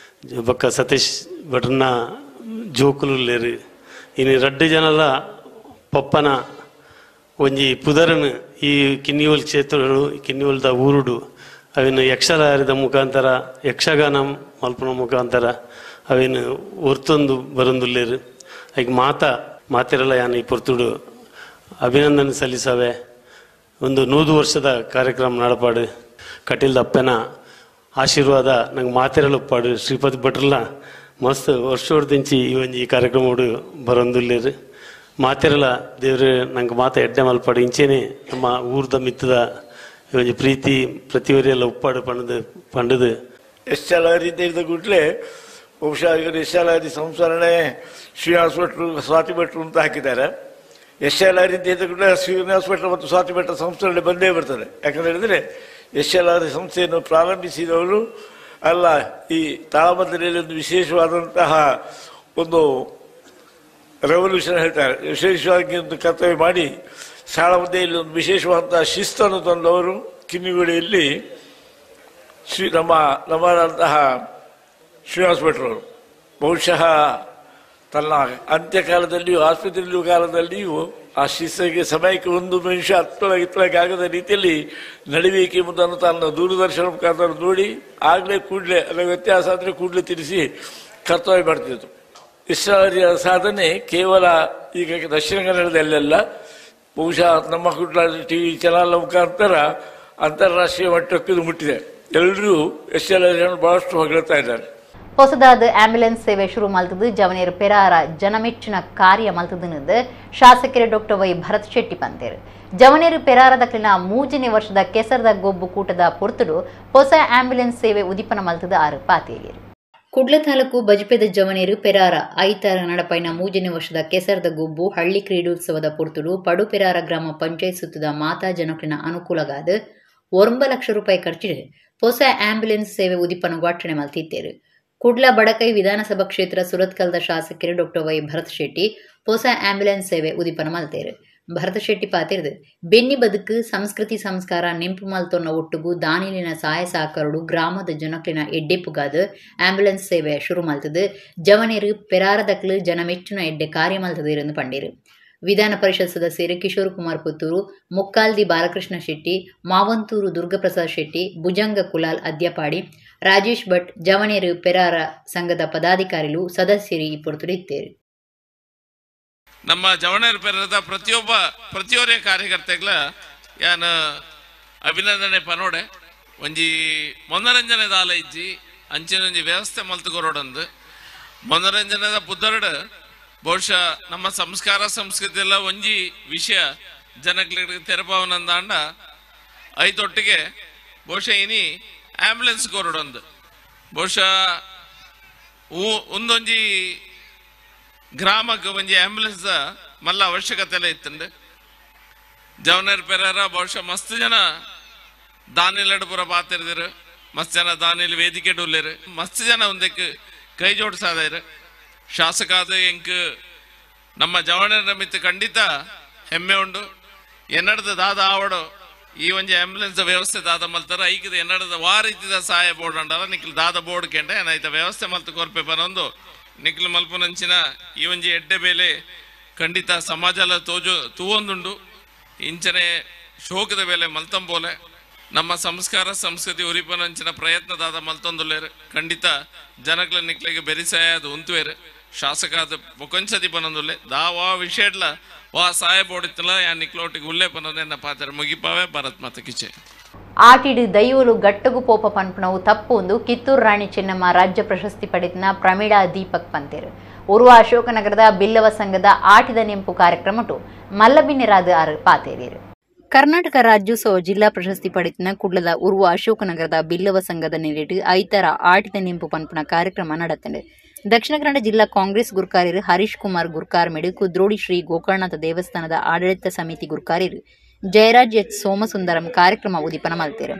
ಬೊಕ್ಕ ಸತೀಶ್ ಭಟ್ರನ ಜೋಕುಲುಲ್ಲೇರು ಇನ್ನು 2 ಜನಲ ಪಪ್ಪನ ಒಂಜಿ ಪುದರನು ಈ ಕಿನ್ನಿವಲ್ ಕ್ಷೇತ್ರಗಳು ಕಿನ್ನಿವಲ್ದ ಊರುಡು ಅವಿನ ಯಕ್ಷಲಾರಿದ ಮುಖಾಂತರ ಯಕ್ಷಗಾನ ಮಲ್ಪನ ಮುಖಾಂತರ ಅವಿನ ಹೊರ್ತೊಂದು ಬರಂದುಲ್ಲೇರು ಈಗ ಮಾತಿರಲ್ಲ ಯಾನು ಈ ಪೊರ್ತುಡು ಅಭಿನಂದನೆ ಸಲ್ಲಿಸವೆ. ಒಂದು 100 ವರ್ಷದ ಕಾರ್ಯಕ್ರಮ ನಡಪಾಡು ಕಟೀಲ್ ದಪ್ಪನ ಆಶೀರ್ವಾದ ನಂಗೆ ಮಾತಿರಲು ಪಾಡು ಶ್ರೀಪತಿ ಭಟ್ರಲ್ಲ ಮಸ್ತ್ ವರ್ಷೋಡ್ದಿಂಚಿ ಈ ಒಂಜಿ ಈ ಕಾರ್ಯಕ್ರಮ ಬರಂದುಲ್ಲೇರು ಮಾತಿರಲ್ಲ ದೇವ್ರು ನಂಗೆ ಮಾತ ಎಡ್ಡೆ ಮಲ್ಪಾಡು ಇಂಚೇನೆ ನಮ್ಮ ಊರ್ದ ಮಿತ್ತದ ಒಂಜಿ ಪ್ರೀತಿ ಪ್ರತಿವರಿಯೆಲ್ಲ ಉಪ್ಪಾಡು ಪಂಡದು ಯಕ್ಷಲಾರಿ ತೆಗೆದ ಕೂಡಲೇ ಬಹುಶಃ ಇವರು ಯಕ್ಷಲಾರಿ ಸಂಸ್ಮರಣೆ ಶ್ರೀನಿವಾಸ ಭಟ್ರು ಸ್ವಾತಿ ಭಟ್ರು ಅಂತ ಹಾಕಿದ್ದಾರೆ. ಯಕ್ಷಲಾರಿ ತೆಗೆದ ಕೂಡಲೇ ಶ್ರೀನಿವಾಸ ಭಟ್ರು ಮತ್ತು ಸ್ವಾತಿ ಭಟ್ರ ಸಂಸ್ಮರಣೆ ಬಂದೇ ಬರ್ತದೆ. ಯಾಕಂತ ಹೇಳಿದ್ರೆ ಯಕ್ಷಲಾರಿ ಸಂಸ್ಥೆಯನ್ನು ಪ್ರಾರಂಭಿಸಿದವರು ಅಲ್ಲ ಈ ತಾಳಮದ್ದಲೆಯಲ್ಲಿ ಒಂದು ವಿಶೇಷವಾದಂತಹ ಒಂದು ರೆವಲ್ಯೂಷನ್ ಹೇಳ್ತಾರೆ. ವಿಶೇಷವಾಗಿ ಒಂದು ಕರ್ತವ್ಯ ಮಾಡಿ ತಾಳಮದ್ದಲೆಯಲ್ಲಿ ಒಂದು ವಿಶೇಷವಾದಂತಹ ಶಿಸ್ತನ್ನು ತಂದವರು ಕಿನ್ನಿಗುಡಿಯಲ್ಲಿ ನಮ್ಮಂತಹ ಶ್ರೀನಿವಾಸ ಭಟ್ರವರು. ಬಹುಶಃ ತನ್ನ ಅಂತ್ಯಕಾಲದಲ್ಲಿಯೂ ಆಸ್ಪತ್ರೆಯಲ್ಲಿಯೂ ಕಾಲದಲ್ಲಿಯೂ ಆ ಶಿಸ್ತಿಗೆ ಸಮಯಕ್ಕೆ ಒಂದು ಮನುಷ್ಯ ಇತ್ತೊಳಗೆ ಆಗದ ರೀತಿಯಲ್ಲಿ ನಡಿಬೇಕೆ ಎಂಬುದನ್ನು ತನ್ನ ದೂರದರ್ಶನ ಮುಖಾಂತರ ನೋಡಿ ಆಗಲೇ ಕೂಡಲೇ ಅದರ ವ್ಯತ್ಯಾಸ ಅಂದರೆ ಕೂಡಲೇ ತಿಳಿಸಿ ಕರ್ತವ್ಯ ಮಾಡ್ತಿದ್ರು. ಯಕ್ಷಲಾರಿಯ ಸಾಧನೆ ಕೇವಲ ಈಗ ದಕ್ಷಿಣ ಕನ್ನಡದಲ್ಲೆಲ್ಲ ಬಹುಶಃ ನಮ್ಮ ಕುಟ್ಲ TV ಚಾನಲ್ ಮುಖಾಂತರ ಅಂತಾರಾಷ್ಟ್ರೀಯ ಮಟ್ಟಕ್ಕೆ ಮುಟ್ಟಿದೆ. ಎಲ್ಲರೂ ಯಕ್ಷಲಾರಿಯನ್ನು ಬಹಳಷ್ಟು ಹೊಗಳ್ತಾ ಇದ್ದಾರೆ. ಹೊಸದಾದ ಆಂಬ್ಯುಲೆನ್ಸ್ ಸೇವೆ ಶುರು ಮಲ್ತದು ಜವನೇರು ಪೆರಾರ ಜನಮೆಚ್ಚಿನ ಕಾರ್ಯ ಮಲ್ತದನದು ಶಾಸಕರು ಡಾಕ್ಟರ್ ವೈ ಭರತ್ ಶೆಟ್ಟಿ ಪಂತೇರು. ಜವನೇರು ಪೆರಾರದಕ್ಲಿನ 3ನೇ ವರ್ಷದ ಕೆಸರದ ಗೊಬ್ಬು ಕೂಟದ ಪೊರ್ತುಡು ಹೊಸ ಆಂಬ್ಯುಲೆನ್ಸ್ ಸೇವೆ ಉದಿಪನ ಮಲ್ತದ 6 ಪಾತೇರಿಯರು. ಕುಡ್ಲ ತಾಲೂಕು ಬಜಪೆದ ಜವನೇರು ಪೆರಾರ ಐತಾರ ನಡಪೈನ 3ನೇ ವರ್ಷದ ಕೆಸರದ ಗೊಬ್ಬು ಹಳ್ಳಿ ಕ್ರೀಡೋತ್ಸವದ ಪೊರ್ತುಡು ಪಡು ಪೆರಾರ ಗ್ರಾಮ ಪಂಚಾಯತ್ ಸುತ್ತದ ಮಾತಾ ಜನಕ್ಲಿನ ಅನುಕೂಲಗಾದ 9 ಲಕ್ಷ ರೂಪಾಯಿ ಖರ್ಚಿಗೆ ಹೊಸ ಆಂಬ್ಯುಲೆನ್ಸ್ ಸೇವೆ ಉದಿಪನ ಘಾಟಣೆ ಮಲ್ತಿದ್ದೇರು. ಕುಡ್ಲ ಬಡಕೈ ವಿಧಾನಸಭಾ ಕ್ಷೇತ್ರ ಸುರತ್ಕಲ್ದ ಶಾಸಕರು ಡಾಕ್ಟರ್ ವೈ ಭರತ್ ಶೆಟ್ಟಿ ಹೊಸ ಆಂಬ್ಯುಲೆನ್ಸ್ ಸೇವೆ ಉದಿಪನ ಮಲ್ತೇರು. ಭರತ್ ಶೆಟ್ಟಿ ಪಾತಿರ್ದು ಬೆನ್ನಿ ಬದುಕು ಸಂಸ್ಕೃತಿ ಸಂಸ್ಕಾರ ನೆಂಪು ಮಲ್ತೊನ್ನ ಒಟ್ಟುಗು ದಾನಿಲಿನ ಸಹಾಯ ಸಹಕಾರಡು ಗ್ರಾಮದ ಜನಕ್ಲಿನ ಎಡ್ಡೆಪ್ಪುಗಾದ ಆಂಬ್ಯುಲೆನ್ಸ್ ಸೇವೆ ಶುರು ಮಲ್ತದು ಜವನೇರು ಪೆರಾರದಕ್ಲು ಜನಮೆಚ್ಚಿನ ಎಡ್ಡೆ ಕಾರ್ಯ ಮಲ್ತದಿರಂದು ಪಂಡೇರು. ವಿಧಾನ ಪರಿಷತ್ ಸದಸ್ಯರು ಕಿಶೋರ್ ಕುಮಾರ್ ಪುತ್ತೂರು, ಮುಕ್ಕಾಲ್ದಿ ಬಾಲಕೃಷ್ಣ ಶೆಟ್ಟಿ, ಮಾವಂತೂರು ದುರ್ಗಪ್ರಸಾದ್ ಶೆಟ್ಟಿ, ಭುಜಂಗ ಕುಲಾಲ್ ಅದ್ಯಪಾಡಿ, ರಾಜೇಶ್ ಭಟ್ ಜವನೇರು ಪೆರಾರ ಸಂಘದ ಪದಾಧಿಕಾರಿಗಳು ಸದಸ್ಯರು ಈ ಪೊರ್ತುರಿದ್ದೇರು. ನಮ್ಮ ಜವನೇರು ಪೆರಾರದ ಪ್ರತಿಯೊಬ್ಬ ಕಾರ್ಯಕರ್ತೆಗಳ ಯಾನ ಅಭಿನಂದನೆ ಪನೋಡೆ ಒಂಜಿ ಮನೋರಂಜನೆ ದಾಲ ಇಜ್ಜಿ ಅಂಚಿನ ವ್ಯವಸ್ಥೆ ಮಲ್ತುಕೊರೋಡಂದು ಮನೋರಂಜನೆದ ಪುದ್ದರಡು ಬಹುಶಃ ನಮ್ಮ ಸಂಸ್ಕಾರ ಸಂಸ್ಕೃತಿ ಎಲ್ಲ ಒಂಜಿ ವಿಷಯ ಜನಗಳಿಗೆ ತೆರಪಾವನಂದಾಂಡ ಐತೊಟ್ಟಿಗೆ ಬಹುಶಃ ಇನಿ ಆಂಬ್ಯುಲೆನ್ಸ್ ಕೊರೋಡೊಂದು ಬಹುಶಃ ಒಂದೊಂಜಿ ಗ್ರಾಮಕ್ಕೆ ಒಂಜಿ ಆಂಬ್ಯುಲೆನ್ಸ್ ಮಲ್ಲ ಅವಶ್ಯಕತೆ ಎಲ್ಲ ಇತ್ತಂಡು ಜವನೇರು ಪೆರಾರ ಬಹುಶಃ ಮಸ್ತ್ ಜನ ದಾನಿಲ್ ಪೂರ ಪಾತಿರ್ದಿರು ಮಸ್ತ್ ಜನ ದಾನಿಲ್ ವೇದಿಕೆ ಉಳ್ಳೇರು ಮಸ್ತ್ ಜನ ಒಂದಕ್ಕೆ ಕೈ ಜೋಡಿಸಾದಾರು ಶಾಸಕಾದ ಎಂಕ್ ನಮ್ಮ ಜವನೇರ ನಮಿತ್ ಖಂಡಿತ ಹೆಮ್ಮೆ ಉಂಡು ಎನ್ನಡದ ದಾದ ಆವಡು ಈ ಒಂಜಿ ಆಂಬ್ಯುಲೆನ್ಸ್ ವ್ಯವಸ್ಥೆ ದಾದ ಮಲ್ತಾರ ಐಕದ ಎನ್ನಡದ ವಾರೀತಿದ ಸಹಾಯ ಬೋರ್ಡ್ ಅಂಡಲ್ಲ ನಿಕ್ಲು ದಾದ ಬೋರ್ಡ್ ಕೆಂಡೆ ಏನಾಯ್ತ ವ್ಯವಸ್ಥೆ ಮಲ್ತು ಕೊರ್ಪೆ ಬರೋದು ನಿಕ್ಲು ಮಲ್ಪನಂಚಿನ ಈ ಒಂಜಿ ಎಡ್ಡೆ ಬೇಲೆ ಖಂಡಿತ ಸಮಾಜಲ ತೂವೊಂದುಂಡು ಇಂಚನೆ ಶೋಕದ ಬೇಲೆ ಮಲ್ತಂಬೋಲೆ ನಮ್ಮ ಸಂಸ್ಕಾರ ಸಂಸ್ಕೃತಿ ಉರಿಪನಂಚಿನ ಪ್ರಯತ್ನದಾದ ಮಲ್ತೊಂದುಲ್ಲೇರು ಖಂಡಿತ ಜನಗಳ ನಿಕ್ಲಿಗೆ ಬೆರಿಸಾಯ ಅದು ಉಂತುವೇರು ಶಾಸಕಾದ ಬೊಕೊಂಚದಿ ಪನೊಂದುಲ್ಲೆ ವಾ ವಿಷಯಡ್ಲ ವಾ ಸಹಾಯ ಬೋಡಿತ್ತಲ್ಲ ಯಾ ನಿಕ್ಲೋಟಿಗೆ ಉಲ್ಲೆ ಪನೊಂದೆನ್ನ ಪಾತ್ರ ಮುಗಿಪಾವೆ ಭಾರತ್ ಮಾತ ಕಿಚೆ ಆಟಿಡು ದೈವಲು ಗಟ್ಟಗು ಪೋಪ ಪನ್ಪುನವು ತಪ್ಪು ಒಂದು ಕಿತ್ತೂರು ರಾಣಿ ಚೆನ್ನಮ್ಮ ರಾಜ್ಯ ಪ್ರಶಸ್ತಿ ಪಡೆದಿನ ಪ್ರಮೀಳಾ ದೀಪಕ್ ಪಂತೇರು ಉರ್ವ ಅಶೋಕನಗರದ ಬಿಲ್ಲವ ಸಂಘದ ಆಟಿದ ನೆಂಪು ಕಾರ್ಯಕ್ರಮಟು ಮಲ್ಲಬಿನ್ನೆರಾದ ಆರು ಪಾತೇರಿಯರು. ಕರ್ನಾಟಕ ರಾಜ್ಯೋತ್ಸವ ಜಿಲ್ಲಾ ಪ್ರಶಸ್ತಿ ಪಡೆದಿನ ಕುಡ್ಲದ ಉರ್ವ ಅಶೋಕನಗರದ ಬಿಲ್ಲವ ಸಂಘದ ನೆಲೆಟ್ಟು ಐತರ ಆಟಿದ ನೆಂಪು ಪನ್ಪುನ ಕಾರ್ಯಕ್ರಮ ನಡೆತಂಡೆ. ದಕ್ಷಿಣ ಕನ್ನಡ ಜಿಲ್ಲಾ ಕಾಂಗ್ರೆಸ್ ಗುರ್ಕಾರ್ಯರು ಹರೀಶ್ ಕುಮಾರ್ ಗುರ್ಕಾರ್ ಮೇಡು ಕುದ್ರೋಡಿ ಶ್ರೀ ಗೋಕರ್ಣನಾಥ ದೇವಸ್ಥಾನದ ಆಡಳಿತ ಸಮಿತಿ ಗುರ್ಕಾರ್ಯರು ಜಯರಾಜ್ ಎಚ್ ಸೋಮಸುಂದರಂ ಕಾರ್ಯಕ್ರಮ ಉದಿಪನ ಮಲ್ತೇರು.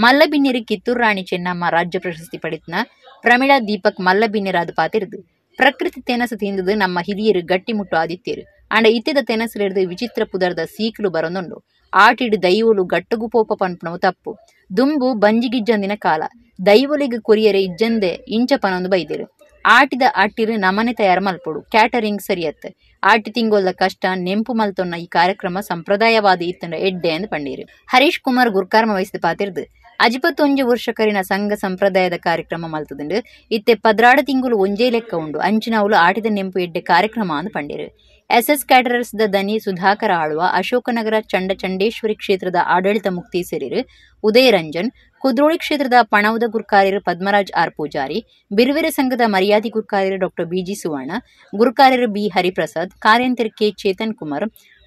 ಮಲ್ಲಬಿನ್ನೆರಿ ಕಿತ್ತೂರು ರಾಣಿ ಚೆನ್ನಮ್ಮ ರಾಜ್ಯ ಪ್ರಶಸ್ತಿ ಪಡೆದಿನ ಪ್ರಮೀಳಾ ದೀಪಕ್ ಮಲ್ಲಬಿನ್ನೆರಾದ ಪಾತಿರ್ದು ಪ್ರಕೃತಿ ತೆನಸು ತಿಂದದು ನಮ್ಮ ಹಿರಿಯರು ಗಟ್ಟಿಮುಟ್ಟು ಆದಿತ್ಯರು ಅಂಡ ಇತ್ತೆದ ತೆನಸಲಿಡ್ದು ವಿಚಿತ್ರ ಪುದರದ ಸೀಕಲು ಬರೊಂದುಂಡು ಆಟಿಡು ದೈವಲು ಗಟ್ಟಗು ಪೋಪ ಪನ್ಪುನವು ತಪ್ಪು ದುಂಬು ಬಂಜಿಗಿಜ್ಜಂದಿನ ಕಾಲ ದೈವಲಿಗೆ ಕೊರಿಯರೆ ಇಜ್ಜಂದೆ ಇಂಚ ಪನೊಂದು ಬೈದಿರು ಆಟಿದ ಅಟ್ಟಿರು ನಮನೆ ತಯಾರು ಮಲ್ಪೊಡು ಕ್ಯಾಟರಿಂಗ್ ಸರಿಯತ್ ಆಟಿ ತಿಂಗೊಲ್ಲ ಕಷ್ಟ ನೆಂಪು ಮಲ್ತೊನ್ನ ಈ ಕಾರ್ಯಕ್ರಮ ಸಂಪ್ರದಾಯವಾದಿ ಇತ್ತಂಡ ಎಡ್ಡೆ ಎಂದು ಪಂಡೀರು. ಹರೀಶ್ ಕುಮಾರ್ ಗುರ್ಕಾರ್ಮ ವಹಿಸಿದ ಪಾತಿರ್ದು ಅಜಿಪತ್ತೊಂಜು ವರ್ಷಕರಿನ ಸಂಘ ಸಂಪ್ರದಾಯದ ಕಾರ್ಯಕ್ರಮ ಮಲ್ತದುಂಡು ಇತ್ತೆ ಪದ್ರಾಡ ತಿಂಗುಲು ಒಂಜೇ ಲೆಕ್ಕ ಉಂಡು ಅಂಚಿನವುಲು ಆಟಿದ ನೆಂಪು ಎಡ್ಡೆ ಕಾರ್ಯಕ್ರಮ ಅಂದು ಪಂಡೀರು. ಎಸ್ಎಸ್ ಕ್ಯಾಟರರ್ಸ್ ದ ದನಿ ಸುಧಾಕರ ಆಳುವ ಅಶೋಕನಗರ ಚಂಡೇಶ್ವರಿ ಕ್ಷೇತ್ರದ ಆಡಳಿತ ಮುಕ್ತಿ ಸೇರಿರು ಉದಯ ರಂಜನ್ ಕುದ್ರೋಳಿ ಕ್ಷೇತ್ರದ ಪಣವದ ಗುರ್ಕಾರ್ಯರು ಪದ್ಮರಾಜ್ ಆರ್ ಪೂಜಾರಿ ಬಿರುವೆರೆ ಸಂಘದ ಮರ್ಯಾದಿ ಗುರ್ಕಾರ್ಯರು ಡಾಕ್ಟರ್ ಬಿಜಿ ಸುವರ್ಣ ಗುರ್ಕಾರ್ಯರು ಬಿ ಹರಿಪ್ರಸಾದ್ ಕಾರ್ಯಂತರ ಕೆ ಚೇತನ್ ಕುಮಾರ್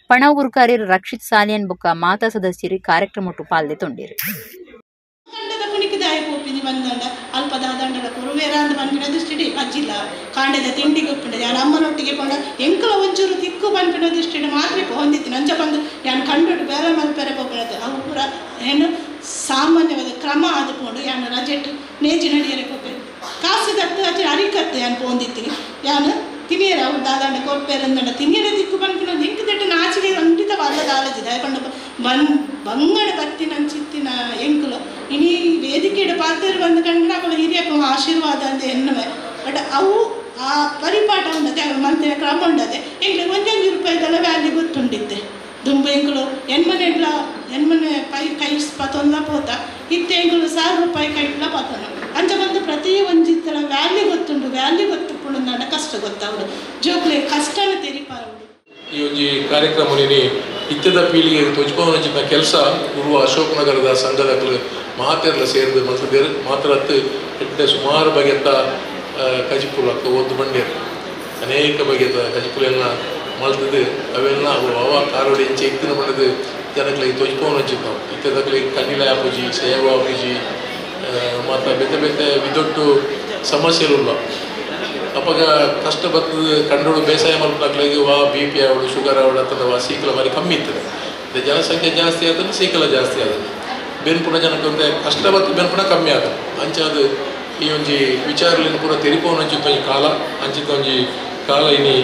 ಪಣವ ಗುರ್ಕಾರ್ಯರು ರಕ್ಷಿತ್ ಸಾಲಿಯನ್ ಬೊಕ್ಕ ಮಾತಾ ಸದಸ್ಯರು ಕಾರ್ಯಕ್ರಮಟ್ಟು ಪಾಲ್ದೆ ತೊಂಡಿರು. ಬಂದಂಡ ಅಲ್ಪದಾದಂಡ ಕುರುವೇರಾಂದ ಪನ್ಪಿನದಿಷ್ಟಿಡಿ ಅಜ್ಜಿಲ್ಲ ಕಾಂಡೆದ ತಿಂಡಿಗೆ ಉಪ್ಪಿಂಡ ಯಾನ ಅಮ್ಮನೊಟ್ಟಿಗೆ ಪಂಡ ಎಂಕಲ ಒಂಚೂರು ತಿಕ್ಕು ಪನ್ಪಿನದಿಷ್ಟಿಡಿ ಮಾತ್ರ ಹೊಂದಿತ್ತು ನಂಚ ಬಂದು ಯಾನು ಕಂಡು ಬೇರೆ ಮಲ್ಪೆರೆ ಪೋಪಿನದು ಅವು ಪೂರ ಏನು ಸಾಮಾನ್ಯವಾದ ಕ್ರಮ ಆದುಕೊಂಡು ಯಾನು ರಜೆಟ್ ನೇಜಿ ನಡಿಯರೆ ಪೋಪೆ ಕಾಸು ದತ್ತು ಅಜ್ಜಿ ಅರಿಕತ್ತೆ ಯಾನು ಪೋಂದಿತ್ತೀನಿ ಯಾನು ತಿನಿಯರ ಅವ್ರು ದಾದಾಂಡ ಕೊರ್ಪೇರಂದಂಡ ತಿನಿಯರ ದಿಕ್ಕು ಪನ್ಪಿನದು ಎಂಕ ದಟ್ಟು ನಾಚಿಗೆ ಖಂಡಿತವಾದ ಆಲೋಚಿದೆ ಪಂಡ ಬಂಗಡ ಬತ್ತಿನ ಚಿತ್ತಿನ ಎಂಕುಲು ಇನಿ ವೇದಿಕೆಯ ಪಾತ್ರೆ ಬಂದು ಕಂಡು ಅವಳ ಹಿರಿಯಕ್ಕ ಆಶೀರ್ವಾದ ಅಂತ ಎನ್ನುವೆ ಬಟ್ ಅವು ಆ ಪರಿಪಾಠ ಉಂಡದೆ ಅವ್ರ ಮಂತ್ರಿ ಕ್ರಮ ಉಂಡದೆ ಎಂಗ್ಳಿಗೆ ಒಂದೊಂದು ರೂಪಾಯಿದೆಲ್ಲ ವ್ಯಾಲ್ಯೂ ಗೊತ್ತುಂಡಿತ್ತೆ ದುಂಬು ಎಂಗ್ಳು ಎನ್ಮನೆ ಕೈ ಪತೊಂದ ಪೋತ ಇತ್ತೆ ಎಂಗ್ಳು ₹1,000 ಕೈಟ್ಲ ಪತನ ಅಂಚ ಬಂದು ಪ್ರತಿ ಒಂಜಿತ್ತರ ವ್ಯಾಲ್ಯೂ ಗೊತ್ತುಂಡು ವ್ಯಾಲ್ಯೂ ಗೊತ್ತುಕೊಂಡು ನಡ ಕಷ್ಟ ಗೊತ್ತವಳು ಜೋಕ್ಲೆ ಕಷ್ಟನ ತೆರಿಪಾರು. ಈ ಒಂದು ಕಾರ್ಯಕ್ರಮದಲ್ಲಿ ಇತ್ತದ ಪೀಳಿಗೆಗೆ ತೊಚ್ಪವನ ಕೆಲಸ ಗುರುವ ಅಶೋಕನಗರದ ಸಂಘದ ಮಾತೆಲ್ಲ ಸೇರಿದು ಮಲ್ತದೇರು ಮಾತ್ರತ್ತು ಎಡ್ಡೆ ಸುಮಾರು ಬಗೆತ ಕಜಿಪುಲಕ್ಕ ಓದು ಬಂಡೇರು ಅನೇಕ ಬಗೆತ ಕಜಿಪುಲೆಲ್ಲ ಮಲ್ತದು ಅವೆಲ್ಲ ಅವ ಕಾರೋಡಿ ಇಂಚೆ ಇತ್ತಿನ ಮಾಡಿದು ಜನಗಳಿಗೆ ತೊಚ್ಪವನ ಹಂಚಿದ್ದಾವೆ ಇತ್ತದಕ್ಕೆ ಕಣ್ಣಿಲ ಆಪೂಜಿ ಸೇವ ಆಪೂಜಿ ಮತ್ತು ಬೆತ್ತೆ ಬೆತ್ತೆ ವಿದೊಟ್ಟು ಸಮಸ್ಯೆಲ್ಲ ಅಪ್ಪಾಗ ಕಷ್ಟ ಬರ್ತದೆ ಕಂಡು ಬೇಸಾಯ ಮಲ್ಪನಾಗ್ಲಿಗೆ ವಾ BP ಅವಳು ಶುಗರ್ ಅವಳು ಅಥವಾ ಸೀಕಲ ಮಾರಿ ಕಮ್ಮಿ ಇರ್ತದೆ ಜನಸಂಖ್ಯೆ ಜಾಸ್ತಿ ಆದ್ರೆ ಸೀಕಲ ಜಾಸ್ತಿ ಆಗುತ್ತೆ ಬೆನ್ಪುಣ ಜನಕ್ಕೆ ಒಂದು ಕಷ್ಟ ಬತ್ತು ಬೆನ್ಪುಣ ಕಮ್ಮಿ ಆಗ ಅಂಚದು ಈ ಒಂಜಿ ವಿಚಾರಲಿನ ಪೂರ ತೆರಿಪೋನ ಅಂಚಿತ್ತೊಂಜಿ ಕಾಲ ಅಂಚಿತ್ತೊಂಜಿ ಕಾಲ ಇನಿ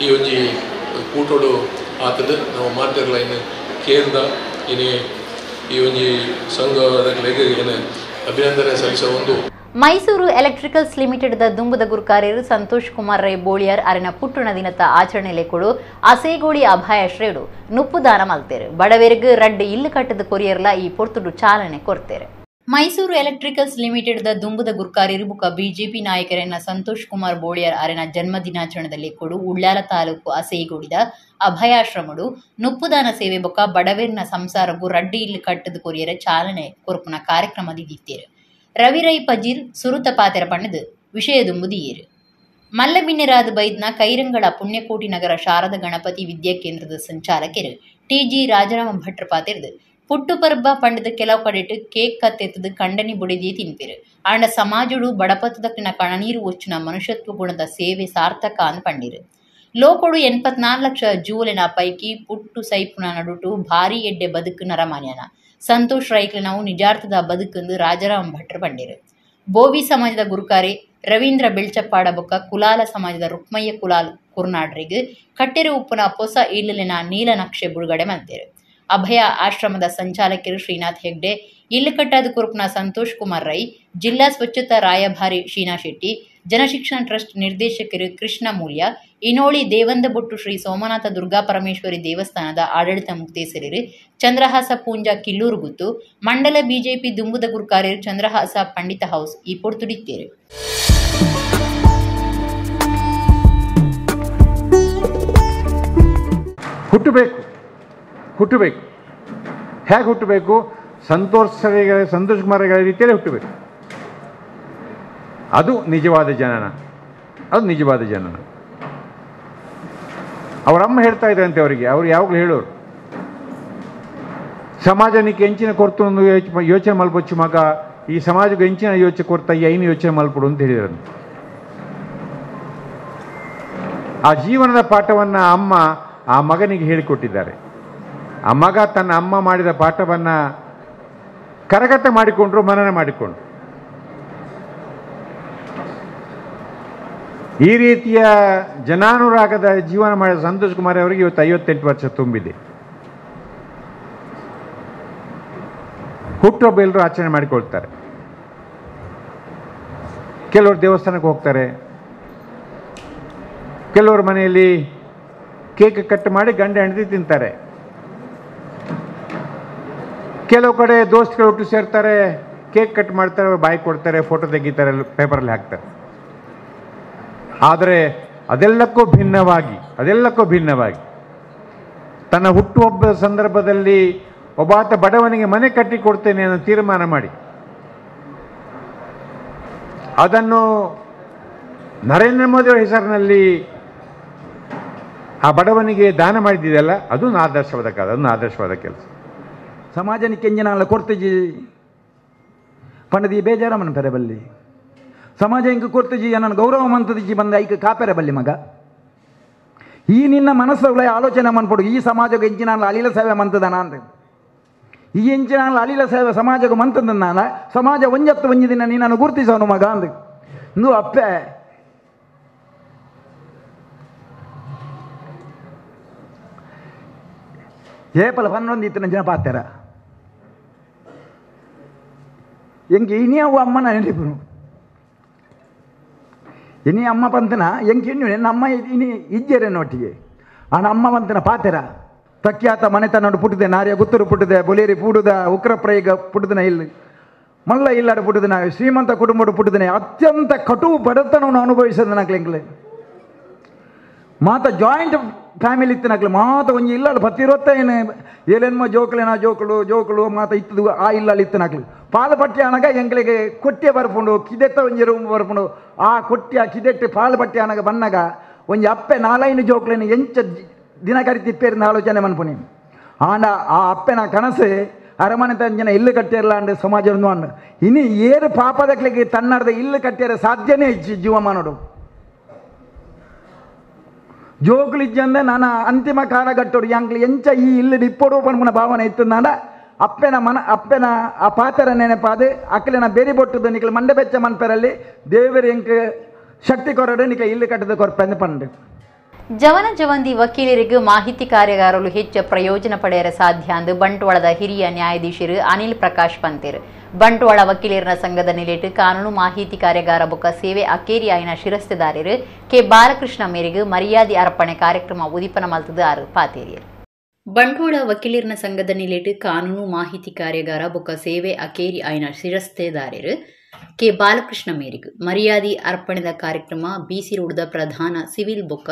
ಈ ಒಂಜಿ ಕೂಟೋಡು ಆತದು ನಾವು ಮಾತಿರಲ್ಲ ಇನ್ನು ಕೇಂದ್ರ ಇನಿ ಈ ಒಂಜಿ ಸಂಘದಗಳಿಗೆ ಏನು ಅಭಿನಂದನೆ ಸಲ್ಲಿಸೋ ಒಂದು ಮೈಸೂರು ಎಲೆಕ್ಟ್ರಿಕಲ್ಸ್ ಲಿಮಿಟೆಡ್ ದುಂಬುದ ಗುರ್ಕಾರ್ಯರು ಸಂತೋಷ್ ಕುಮಾರ್ ರೈ ಬೋಳಿಯರ್ ಅರಿನ ಪುಟ್ಟುನ ದಿನದ ಆಚರಣೆಲೆ ಕೊಡು ಅಸೇಗೋಳಿ ಅಭಯ ಶ್ರೇಡು ನುಪ್ಪು ದಾನ ಮಲ್ತೇರು ಬಡವರಿಗೆ ರಡ್ಡು ಇಲ್ಲು ಕಟ್ಟದ ಕೊರಿಯರ್ಲ ಈ ಪೊರ್ತುಡು ಚಾಲನೆ ಕೊಡ್ತೇರೆ. ಮೈಸೂರು ಎಲೆಕ್ಟ್ರಿಕಲ್ಸ್ ಲಿಮಿಟೆಡ್ದ ದುಂಬುದ ಗುರ್ಕಾರಿರು ಬುಕ ಬಿಜೆಪಿ ನಾಯಕರನ್ನ ಸಂತೋಷ್ ಕುಮಾರ್ ಬೋಳಿಯರ್ ಅರೆನ ಜನ್ಮ ದಿನಾಚರಣೆಯಲ್ಲಿ ಕೊಡು ಉಳ್ಳಾಲ ತಾಲೂಕು ಅಸೈಗೂಡಿದ ಅಭಯಾಶ್ರಮಡು ನುಪ್ಪುದಾನ ಸೇವೆ ಬೊಕ ಬಡವೇರಿನ ಸಂಸಾರಗೂ ರಡ್ಡಿ ಇಲ್ಲಿ ಕಟ್ಟದ ಕೊರಿಯರ ಚಾಲನೆ ಕೊರಪುನ ಕಾರ್ಯಕ್ರಮದಿದ್ದೀರು ರವಿರೈ ಪಜೀರ್ ಸುರುತ ಪಾತೆರ ಪಣ್ಣದು ವಿಷಯ ದುಂಬುದಿಯೇರು ಮಲ್ಲಬಿನ್ನೆರಾದ ಬೈದ್ನ ಕೈರಂಗಳ ಪುಣ್ಯಕೋಟಿ ನಗರ ಶಾರದಾ ಗಣಪತಿ ವಿದ್ಯಾಕೇಂದ್ರದ ಸಂಚಾಲಕರು ಟಿ.ಜಿ. ರಾಜರಾಮ ಭಟ್ರ ಪಾತೆರ್ದು ಪುಟ್ಟು ಪರ್ಬ ಪಂಡದ ಕೆಲವು ಕಡೆಟ್ಟು ಕೇಕ್ ಕತ್ತೆತ್ತದು ಕಂಡನಿ ಬುಡಿದಿ ತಿನ್ಪಿರು ಆಂಡ ಸಮಾಜಡು ಬಡಪತ್ತದಕ್ಕಿನ ಕಣನೀರು ಒಚ್ಚಿನ ಮನುಷ್ಯತ್ವ ಗುಣದ ಸೇವೆ ಸಾರ್ಥಕ ಅಂದ್ ಪಂಡಿರು ಲೋಕೊಡು 84 ಲಕ್ಷ ಜೂಲಿನ ಪೈಕಿ ಪುಟ್ಟು ಸೈಪುನ ನಡುಟು ಭಾರಿ ಎಡ್ಡೆ ಬದುಕು ನರಮಾನ್ಯನ ಸಂತೋಷ್ ರೈಕ್ಲನವು ನಿಜಾರ್ಥದ ಬದುಕಂದು ರಾಜರಾಮ್ ಭಟ್ರು ಪಂಡಿರು ಬೋವಿ ಸಮಾಜದ ಗುರುಕಾರೆ ರವೀಂದ್ರ ಬೆಳ್ಚಪ್ಪಾಡ ಬೊಕ್ಕ ಕುಲಾಲ ಸಮಾಜದ ರುಕ್ಮಯ್ಯ ಕುಲಾಲ್ ಕುರ್ನಾಡ್ರಿಗ್ ಕಟ್ಟೆರೆ ಉಪ್ಪುನ ಹೊಸ ಇಲ್ಲಿನ ನೀಲನಕ್ಷೆ ಬಿಡುಗಡೆ ಮಾಡ್ತೇರು ಅಭಯ ಆಶ್ರಮದ ಸಂಚಾಲಕರು ಶ್ರೀನಾಥ್ ಹೆಗ್ಡೆ ಇಲ್ಲುಕಟ್ಟಾದ ಕುರುಪ್ನ ಸಂತೋಷ್ ಕುಮಾರ್ ರೈ ಜಿಲ್ಲಾ ಸ್ವಚ್ಛತಾ ರಾಯಭಾರಿ ಶೀನಾ ಶೆಟ್ಟಿ ಜನಶಿಕ್ಷಣ ಟ್ರಸ್ಟ್ ನಿರ್ದೇಶಕರು ಕೃಷ್ಣ ಮೂಲ್ಯ ಇನೋಳಿ ದೇವಂದಬೊಟ್ಟು ಶ್ರೀ ಸೋಮನಾಥ ದುರ್ಗಾ ಪರಮೇಶ್ವರಿ ದೇವಸ್ಥಾನದ ಆಡಳಿತ ಮುಕ್ತೇಸರರು ಚಂದ್ರಹಾಸ ಪೂಂಜಾ ಕಿಲ್ಲೂರು ಗುತ್ತು ಮಂಡಲ ಬಿಜೆಪಿ ದುಂಬುದ ಗುರುಕಾರ್ಯರು ಚಂದ್ರಹಾಸ ಪಂಡಿತ ಹೌಸ್ ಈ ಪೊರ್ತುಡಿತ್ತೇರು. ಹುಟ್ಟಬೇಕು ಹೇಗೆ ಹುಟ್ಟಬೇಕು? ಸಂತೋಷ್ ಕುಮಾರ್ ರೀತಿಯಲ್ಲೇ ಹುಟ್ಟಬೇಕು. ಅದು ನಿಜವಾದ ಜನನ. ಅವರಮ್ಮ ಹೇಳ್ತಾ ಇದ್ರಂತೆ ಅವರಿಗೆ, ಅವ್ರು ಯಾವಾಗಲೂ ಹೇಳೋರು, ಸಮಾಜನಿಗೆ ಹೆಂಚಿನ ಕೊರತು ಒಂದು ಯೋಚನೆ ಮಲ್ಪೊಚ್ಚು ಮಗ, ಈ ಸಮಾಜಕ್ಕೆ ಹೆಂಚಿನ ಯೋಚನೆ ಕೊಡ್ತಾ ಐನು ಯೋಚನೆ ಮಲ್ಪಡು ಅಂತ ಹೇಳಿದ್ರು. ಆ ಜೀವನದ ಪಾಠವನ್ನು ಅಮ್ಮ ಆ ಮಗನಿಗೆ ಹೇಳಿಕೊಟ್ಟಿದ್ದಾರೆ. ಆ ಮಗ ತನ್ನ ಅಮ್ಮ ಮಾಡಿದ ಪಾಠವನ್ನು ಕರಗತ ಮಾಡಿಕೊಂಡ್ರು, ಮನನ ಮಾಡಿಕೊಂಡ್ರು. ಈ ರೀತಿಯ ಜನಾನುರಾಗದ ಜೀವನ ಮಾಡಿದ ಸಂತೋಷ್ ಕುಮಾರ್ ಅವರಿಗೆ ಇವತ್ತು 58 ವರ್ಷ ತುಂಬಿದೆ. ಹುಟ್ಟುಹಬ್ಬ ಎಲ್ಲರೂ ಆಚರಣೆ ಮಾಡಿಕೊಳ್ತಾರೆ. ಕೆಲವರು ದೇವಸ್ಥಾನಕ್ಕೆ ಹೋಗ್ತಾರೆ, ಕೆಲವರು ಮನೆಯಲ್ಲಿ ಕೇಕ್ ಕಟ್ ಮಾಡಿ ಗಂಡ ಹೆಂಡತಿ ತಿಂತಾರೆ, ಕೆಲವು ಕಡೆ ದೋಸ್ತಗಳು ಒಟ್ಟು ಸೇರ್ತಾರೆ, ಕೇಕ್ ಕಟ್ ಮಾಡ್ತಾರೆ, ಬಾಯಿ ಕೊಡ್ತಾರೆ, ಫೋಟೋ ತೆಗಿತಾರೆ, ಪೇಪರಲ್ಲಿ ಹಾಕ್ತಾರೆ. ಆದರೆ ಅದೆಲ್ಲಕ್ಕೂ ಭಿನ್ನವಾಗಿ ತನ್ನ ಹುಟ್ಟುಹಬ್ಬದ ಸಂದರ್ಭದಲ್ಲಿ ಒಬ್ಬಾತ ಬಡವನಿಗೆ ಮನೆ ಕಟ್ಟಿ ಕೊಡ್ತೇನೆ ಅನ್ನೋ ತೀರ್ಮಾನ ಮಾಡಿ ಅದನ್ನು ನರೇಂದ್ರ ಮೋದಿಯವರ ಹೆಸರಿನಲ್ಲಿ ಆ ಬಡವನಿಗೆ ದಾನ ಮಾಡಿದ್ದಿದೆಯಲ್ಲ, ಅದು ಆದರ್ಶವಾದ ಕೆಲಸ. ಸಮಾಜನಿಗೆ ಎಂಜಿನಾಲ ಕೊಡ್ತಜಿ ಪಂಡದಿ ಬೇಜಾರಮ್ಮನ ಪೆರಬಲ್ಲಿ ಸಮಾಜ ಇಂಕ ಕೊಡ್ತಜಿ ನನ್ನ ಗೌರವ ಮಂತದಿಜಿ ಬಂದ ಐಕ ಕಾಪೆರಬಲ್ಲಿ ಮಗ. ಈ ನಿನ್ನ ಮನಸ್ಸುಗಳ ಆಲೋಚನೆ ಮನ್ಪಡು, ಈ ಸಮಾಜಕ್ಕೆ ಎಂಚಿನಾಲ ಅಲಿಲ ಸೇವೆ ಮಂತದನ ಅಂತ. ಈ ಎಂಚಿನಾಲ ಅಲಿಲ ಸೇವೆ ಸಮಾಜಕ್ಕೆ ಮಂತದನ್ನ ಸಮಾಜ ಒಂಜತ್ತು ಒಂಜಿ ದಿನ ನೀನನ್ನು ಗುರುತಿಸೋನು ಮಗ ಅಂದ. ಇಂದು ಅಪ್ಪೆ ಏಪಲ 11 ಇತ್ತಿನ ಜನ ಪಾತ್ಯಾರ ಎಂಗೆ ಇನಿಯವು ಅಮ್ಮನ ನೆನಪು ಇನಿ ಅಮ್ಮ ಪಂತನ ಎಂಗೆ ಇನ್ನು ನಮ್ಮ ಇನಿ ಇಜ್ಜೆರೆನೊಟ್ಟಿಗೆ ಆ ಅಮ್ಮ ಪಂತನ ಪಾತೆರ ತಕ್ಯಾತ ಮನೆತನಡು ಪುಟ್ಟಿದೆ, ನಾರ್ಯ ಗುತ್ತರು ಪುಟ್ಟಿದೆ, ಬೊಲೇರಿ ಪೂಡುದ ಉಕ್ರ ಪ್ರಯೋಗ ಪುಟ್ಟಿದನ ಇಲ್ಲಿ ಮಲ್ಲ ಇಲ್ಲಾಡು ಪುಟ್ಟಿದನ ಶ್ರೀಮಂತ ಕುಟುಂಬಡು ಪುಟ್ಟಿದನೆ. ಅತ್ಯಂತ ಕಟು ಬಡತನವನ್ನು ಅನುಭವಿಸದ ನಕ್ಲೆಂಗ್ಲೆ ಮಾತ ಜಾಯಿಂಟ್ ಫ್ಯಾಮಿಲಿ ಇತ್ತಿನಕ್ಲೆ ಮಾತ ಒಂಜಿ ಇಲ್ಲಾಡು 10-20 ಏಳೆನ್ಮ ಜೋಕಳು ಮಾತ ಇತ್ತದು ಆ ಇಲ್ಲಾಳು ಇತ್ತಿನಕ್ಲೆ ಪಾಲಪಟ್ಟಿ ಅನಗ ಎಂಗಳಿಗೆ ಕೊಟ್ಟೆ ಬರ್ಪುಂಡು ಕಿದೆತ್ತ ಒಂಜಿ ರೂಮ್ ಬರ್ಪುಂಡು. ಆ ಕೊಟ್ಟಿಯ ಕಿದೆಟ್ಟು ಪಾಲಪಟ್ಟಿ ಅನಗ ಬನ್ನಗ ಒಂಜಿ ಅಪ್ಪೆ 4 ಜೋಕ್ಲೇನು ಎಂಚ ದಿನ ಕರಿತಿಪ್ಪೇರಿಂದ ಆಲೋಚನೆ ಮನ್ಪುನಿ. ಆಂಡ ಆ ಅಪ್ಪೆನ ಕನಸು ಅರಮನೆ ತಂಜನ ಇಲ್ಲು ಕಟ್ಟಿರಲ್ಲ ಅಂಡ್ ಸಮಾಜ ಅಂಡ್ ಇನಿ ಏರು ಪಾಪದಕ್ಲಿಗೆ ತನ್ನಡದ ಇಲ್ಲು ಕಟ್ಟಿರ ಸಾಧ್ಯನೇ ಜೀವ ಮಾಡೋಡು ಜೋಕ್ಲಿಜ್ಜಂದ ನಾನು ಅಂತಿಮ ಕಾಲಘಟ್ಟೋಡು ಎಂಕ್ಲಿ ಎಂಚ ಈ ಇಲ್ಲು ಇಪ್ಪಡು ಪನ್ಪುನ ಭಾವನೆ ಇತ್ತು ನಾಡ ಅಪ್ಪೆನ ಆ ಪಾತ್ರ ನೆನಪಾದು ಅಕ್ಕಲಿನ ಬೇರಿ ಬೊಟ್ಟುದು ನಿಕ್ಲು ಮಂಡೆ ಬೆಚ್ಚ ಮನ್ಪೆರಲ್ಲಿ ದೇವರು ಎಂಕ್ ಶಕ್ತಿ ಕೊರಡು ನಿಕ್ಲ ಇಲ್ಲು ಕಟ್ಟದ ಕೊರಪೆಂದು ಪಂಡು. ಜವನ ಜವಂದಿ ವಕೀಲರಿಗೂ ಮಾಹಿತಿ ಕಾರ್ಯಾಗಾರಗಳು ಹೆಚ್ಚು ಪ್ರಯೋಜನ ಪಡೆಯರ ಸಾಧ್ಯ ಎಂದು ಬಂಟ್ವಾಳದ ಹಿರಿಯ ನ್ಯಾಯಾಧೀಶರು ಅನಿಲ್ ಪ್ರಕಾಶ್ ಪಂತೇರು ಬಂಟ್ವಾಳ ವಕೀಲರ ಸಂಘದ ನಿಲೆಟ್ಟು ಕಾನೂನು ಮಾಹಿತಿ ಕಾರ್ಯಾಗಾರ ಬೊಕ್ಕ ಸೇವೆ ಅಕೇರಿ ಆಯ್ನ ಶಿರಸ್ತೆದಾರರು ಕೆ ಬಾಲಕೃಷ್ಣ ಮೇರೆಗೆ ಮರ್ಯಾದೆ ಅರ್ಪಣೆ ಕಾರ್ಯಕ್ರಮ ಉದಿಪನ ಮಲ್ತದ ಪಾತೇರಿಯರು. ಬಂಟ್ವಾಳ ವಕೀಲರ್ನ ಸಂಘದ ನಿಲೇಟ್ ಕಾನೂನು ಮಾಹಿತಿ ಕಾರ್ಯಾಗಾರ ಬೊಕ್ಕ ಸೇವೆ ಅಕೇರಿ ಆಯ್ನ ಶಿರಸ್ತೇದಾರರು ಕೆ ಬಾಲಕೃಷ್ಣ ಮೇರಿಗ್ ಮರ್ಯಾದಿ ಅರ್ಪಣೆದ ಕಾರ್ಯಕ್ರಮ ಬಿಸಿ ರೋಡ್ದ ಪ್ರಧಾನ ಸಿವಿಲ್ ಬೊಕ್ಕ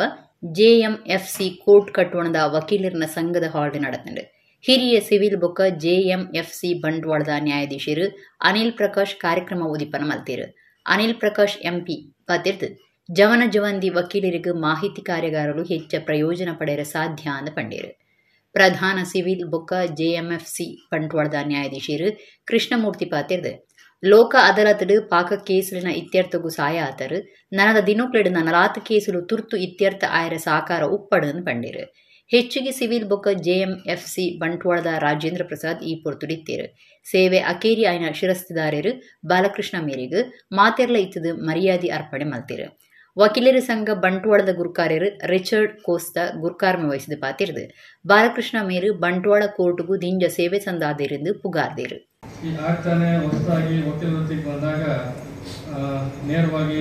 ಜೆಎಂಎಫ್ಸಿ ಕೋರ್ಟ್ ಕಟ್ಟೋಣದ ವಕೀಲರ್ನ ಸಂಘದ ಹಾಲ್ಡ್ ನಡೆದಿದೆ. ಹಿರಿಯ ಸಿವಿಲ್ ಬೊಕ್ಕ ಜೆಎಂಎಫ್ಸಿ ಬಂಟ್ವಾಳದ ನ್ಯಾಯಾಧೀಶರು ಅನಿಲ್ ಪ್ರಕಾಶ್ ಕಾರ್ಯಕ್ರಮ ಉದಿಪನ ಮಲ್ತೀರು. ಅನಿಲ್ ಪ್ರಕಾಶ್ ಎಂಪಿ ಪತಿರ್ದು ಜವನ ಜವಂದಿ ವಕೀಲರಿಗೆ ಮಾಹಿತಿ ಕಾರ್ಯಾಗಾರಲು ಹೆಚ್ಚ ಪ್ರಯೋಜನ ಪಡೆಯಲು ಸಾಧ್ಯ ಅಂತ ಪಂಡೇರು. ಪ್ರಧಾನ ಸಿವಿಲ್ ಬೊಕ್ಕ ಜೆಎಂಎಫ್ಸಿ ಬಂಟ್ವಾಳದ ನ್ಯಾಯಾಧೀಶರು ಕೃಷ್ಣಮೂರ್ತಿ ಪಾತಿರ್ದು ಲೋಕ ಅದಾಲತ್ ಪಾಕ ಕೇಸುಲಿನ ಇತ್ಯರ್ಥಗೂ ಸಹಾಯ ಆತರು ನನದ ದಿನೋಕ್ಲೆಡ್ 40 ಕೇಸುಲು ತುರ್ತು ಇತ್ಯರ್ಥ ಆಯರ ಸಹಕಾರ ಉಪ್ಪಡನ್ನು ಪಂಡೇರು. ಹೆಚ್ಚಿಗೆ ಸಿವಿಲ್ ಬೊಕ್ಕ ಜೆಎಂಎಫ್ಸಿ ಬಂಟ್ವಾಳದ ರಾಜೇಂದ್ರ ಪ್ರಸಾದ್ ಈ ಪೊರ್ತುಡಿತ್ತೇರು. ಸೇವೆ ಅಕೇರಿ ಆಯ್ನ ಶಿರಸ್ತೇದಾರರು ಬಾಲಕೃಷ್ಣ ಮೇರಿಗ್ ಮಾತೆರ್ಲ ಇತ್ತದು ಮರ್ಯಾದಿ ಅರ್ಪಣೆ ಮಲ್ತೀರು. ವಕೀಲರ ಸಂಘ ಬಂಟ್ವಾಳದ ಗುರುಕಾರ್ಯರು ರಿಚರ್ಡ್ ಕೋಸ್ತ ಗುರುಕಾರ್ಮೆ ವಹಿಸಿದ ಪಾತಿರ್ದು ಬಾಲಕೃಷ್ಣ ಮೇರು ಬಂಟ್ವಾಳ ಕೋರ್ಟ್ಗೂ ದಿಂಜ ಸೇವೆ ಸಂದಾದಿರೆಂದು ಪುಗಾರ್ದೇರು. ಆಗ್ತಾನೆ ಹೊಸದಾಗಿ ವಕೀಲ ವೃತ್ತಿಗೆ ಬಂದಾಗ ನೇರವಾಗಿ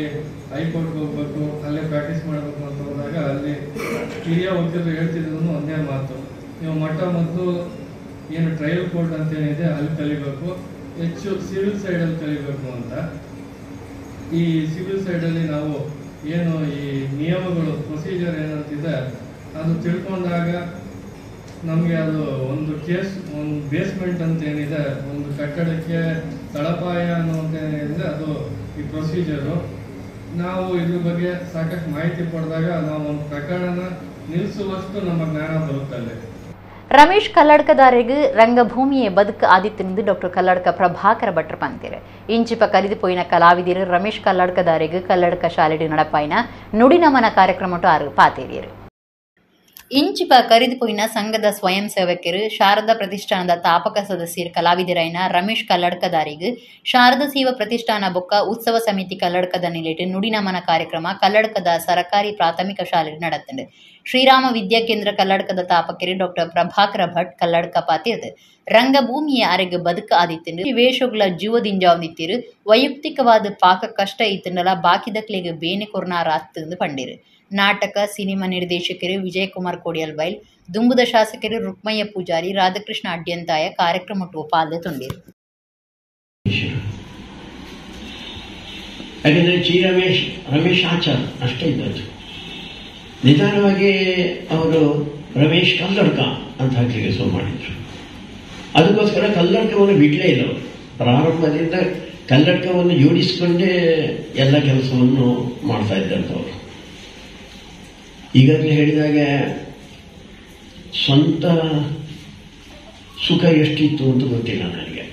ಹೈಕೋರ್ಟ್ಗೆ ಹೋಗ್ಬೇಕು, ಅಲ್ಲೇ ಪ್ರಾಕ್ಟೀಸ್ ಮಾಡಬೇಕು ಅಂತ ಹೋದಾಗ ಅಲ್ಲಿ ಹಿರಿಯ ವಕೀಲರು ಹೇಳ್ತಿದ್ರು ಒಂದೇ ಮಾತು, ನೀವು ಮೊದಲು ಏನು ಟ್ರಯಲ್ ಕೋರ್ಟ್ ಅಂತ ಏನಿದೆ ಅಲ್ಲಿ ಕಲಿಬೇಕು, ಹೆಚ್ಚು ಸಿವಿಲ್ ಸೈಡಲ್ಲಿ ಕಲಿಬೇಕು ಅಂತ. ಈ ಸಿವಿಲ್ ಸೈಡಲ್ಲಿ ನಾವು ಏನು ಈ ನಿಯಮಗಳು ಪ್ರೊಸೀಜರ್ ಏನಂತಿದೆ ಅದು ತಿಳ್ಕೊಂಡಾಗ ನಮಗೆ ಅದು ಒಂದು ಕೇಸ್ ಒಂದು ಬೇಸ್ಮೆಂಟ್ ಅಂತ ಏನಿದೆ, ಒಂದು ಕಟ್ಟಡಕ್ಕೆ ತಳಪಾಯ ಅನ್ನೋಂತ ಏನಿದೆ ಅದು ಈ ಪ್ರೊಸೀಜರು. ನಾವು ಇದ್ರ ಬಗ್ಗೆ ಸಾಕಷ್ಟು ಮಾಹಿತಿ ಪಡೆದಾಗ ನಾವು ಒಂದು ಪ್ರಕರಣ ನಿಲ್ಲಿಸುವಷ್ಟು ನಮ್ಮ ಜ್ಞಾನ ಬರುತ್ತಲ್ಲಿ. ರಮೇಶ್ ಕಲ್ಲಡ್ಕದಾರಿಗೆ ರಂಗಭೂಮಿಯೇ ಬದುಕು ಆದಿತ್ಯನಿಂದು ಡಾಕ್ಟರ್ ಕಲ್ಲಡ್ಕ ಪ್ರಭಾಕರ ಭಟ್ರು ಪಂತೀರು. ಇಂಚಿಪ ಕಲಿದುಪೋಯಿನ ಕಲಾವಿದರು ರಮೇಶ್ ಕಲ್ಲಡ್ಕದಾರಿಗೆ ಕಲ್ಲಡ್ಕ ಶಾಲೆಡು ನಡಪಾಯಿನ ನುಡಿನಮನ ಕಾರ್ಯಕ್ರಮ ಪಾತೇರಿಯರು. ಇಂಚಿಪ ಕರಿದುಪೋಯಿನ ಸಂಘದ ಸ್ವಯಂ ಸೇವಕರು ಶಾರದಾ ಪ್ರತಿಷ್ಠಾನದ ತಾಪಕ ಸದಸ್ಯರು ಕಲಾವಿದರಾಯಿನ ರಮೇಶ್ ಕಲ್ಲಡ್ಕದಾರಿಗೆ ಶಾರದಾ ಸೇವಾ ಪ್ರತಿಷ್ಠಾನ ಬೊಕ್ಕ ಉತ್ಸವ ಸಮಿತಿ ಕಲ್ಲಡ್ಕದ ನಿಲೇಟ್ ನುಡಿನಮನ ಕಾರ್ಯಕ್ರಮ ಕಲ್ಲಡ್ಕದ ಸರಕಾರಿ ಪ್ರಾಥಮಿಕ ಶಾಲೆ ನಡೆದಿದೆ. ಶ್ರೀರಾಮ ವಿದ್ಯಾಕೇಂದ್ರ ಕಲ್ಲಡ್ಕದ ತಾಪಕರು ಡಾಕ್ಟರ್ ಪ್ರಭಾಕರ ಭಟ್ ಕಲ್ಲಡ್ಕ ಪಾತಿರ್ದು ರಂಗಭೂಮಿಯ ಅರೆಗೆ ಬದುಕು ಆದಿತ್ಯಂಡು ವೇಷಗಳ ಜೀವದಿಂಜಾವಂದಿತ್ತಿರು ವೈಯಕ್ತಿಕವಾದ ಪಾಕ ಕಷ್ಟ ಇತ್ತಂಡಲ ಬಾಕಿದಕ್ಲೆಗೆ ಬೇನೆ ಕೊರ್ನಾರ ಅತ್ತಂದು ಪಂಡಿರು. ನಾಟಕ ಸಿನಿಮಾ ನಿರ್ದೇಶಕರು ವಿಜಯಕುಮಾರ್ ಕೋಡಿಯಲ್ ಬೈಲ್, ದುಂಬುದ ಶಾಸಕರು ರುಕ್ಮಯ್ಯ ಪೂಜಾರಿ, ರಾಧಾಕೃಷ್ಣ ಅಡ್ಯಂತಾಯ ಕಾರ್ಯಕ್ರಮ ಪಾಲ್ದೆ ತೊಂದಿರು. ಯಾಕಂದರೆ ರಮೇಶ್ ಆಚಾರ್ ಅಷ್ಟೇ ಇದ್ದದ್ದು. ನಿಧಾನವಾಗಿ ಅವರು ರಮೇಶ್ ಕಲ್ಲಡ್ಕ ಅಂತ ಹಾಕಲಿಕ್ಕೆ ಶುರು ಮಾಡಿದ್ರು. ಅದಕ್ಕೋಸ್ಕರ ಕಲ್ಲಡ್ಕವನ್ನು ಬಿಡಲೇ ಇಲ್ಲ. ಪ್ರಾರಂಭದಿಂದ ಕಲ್ಲಡ್ಕವನ್ನು ಜೋಡಿಸಿಕೊಂಡೇ ಎಲ್ಲ ಕೆಲಸವನ್ನು ಮಾಡ್ತಾ ಇದ್ದಂಥವ್ರು. ಈಗಾಗಲೇ ಹೇಳಿದಾಗ ಸ್ವಂತ ಸುಖ ಎಷ್ಟಿತ್ತು ಅಂತ ಗೊತ್ತಿಲ್ಲ ನನಗೆ.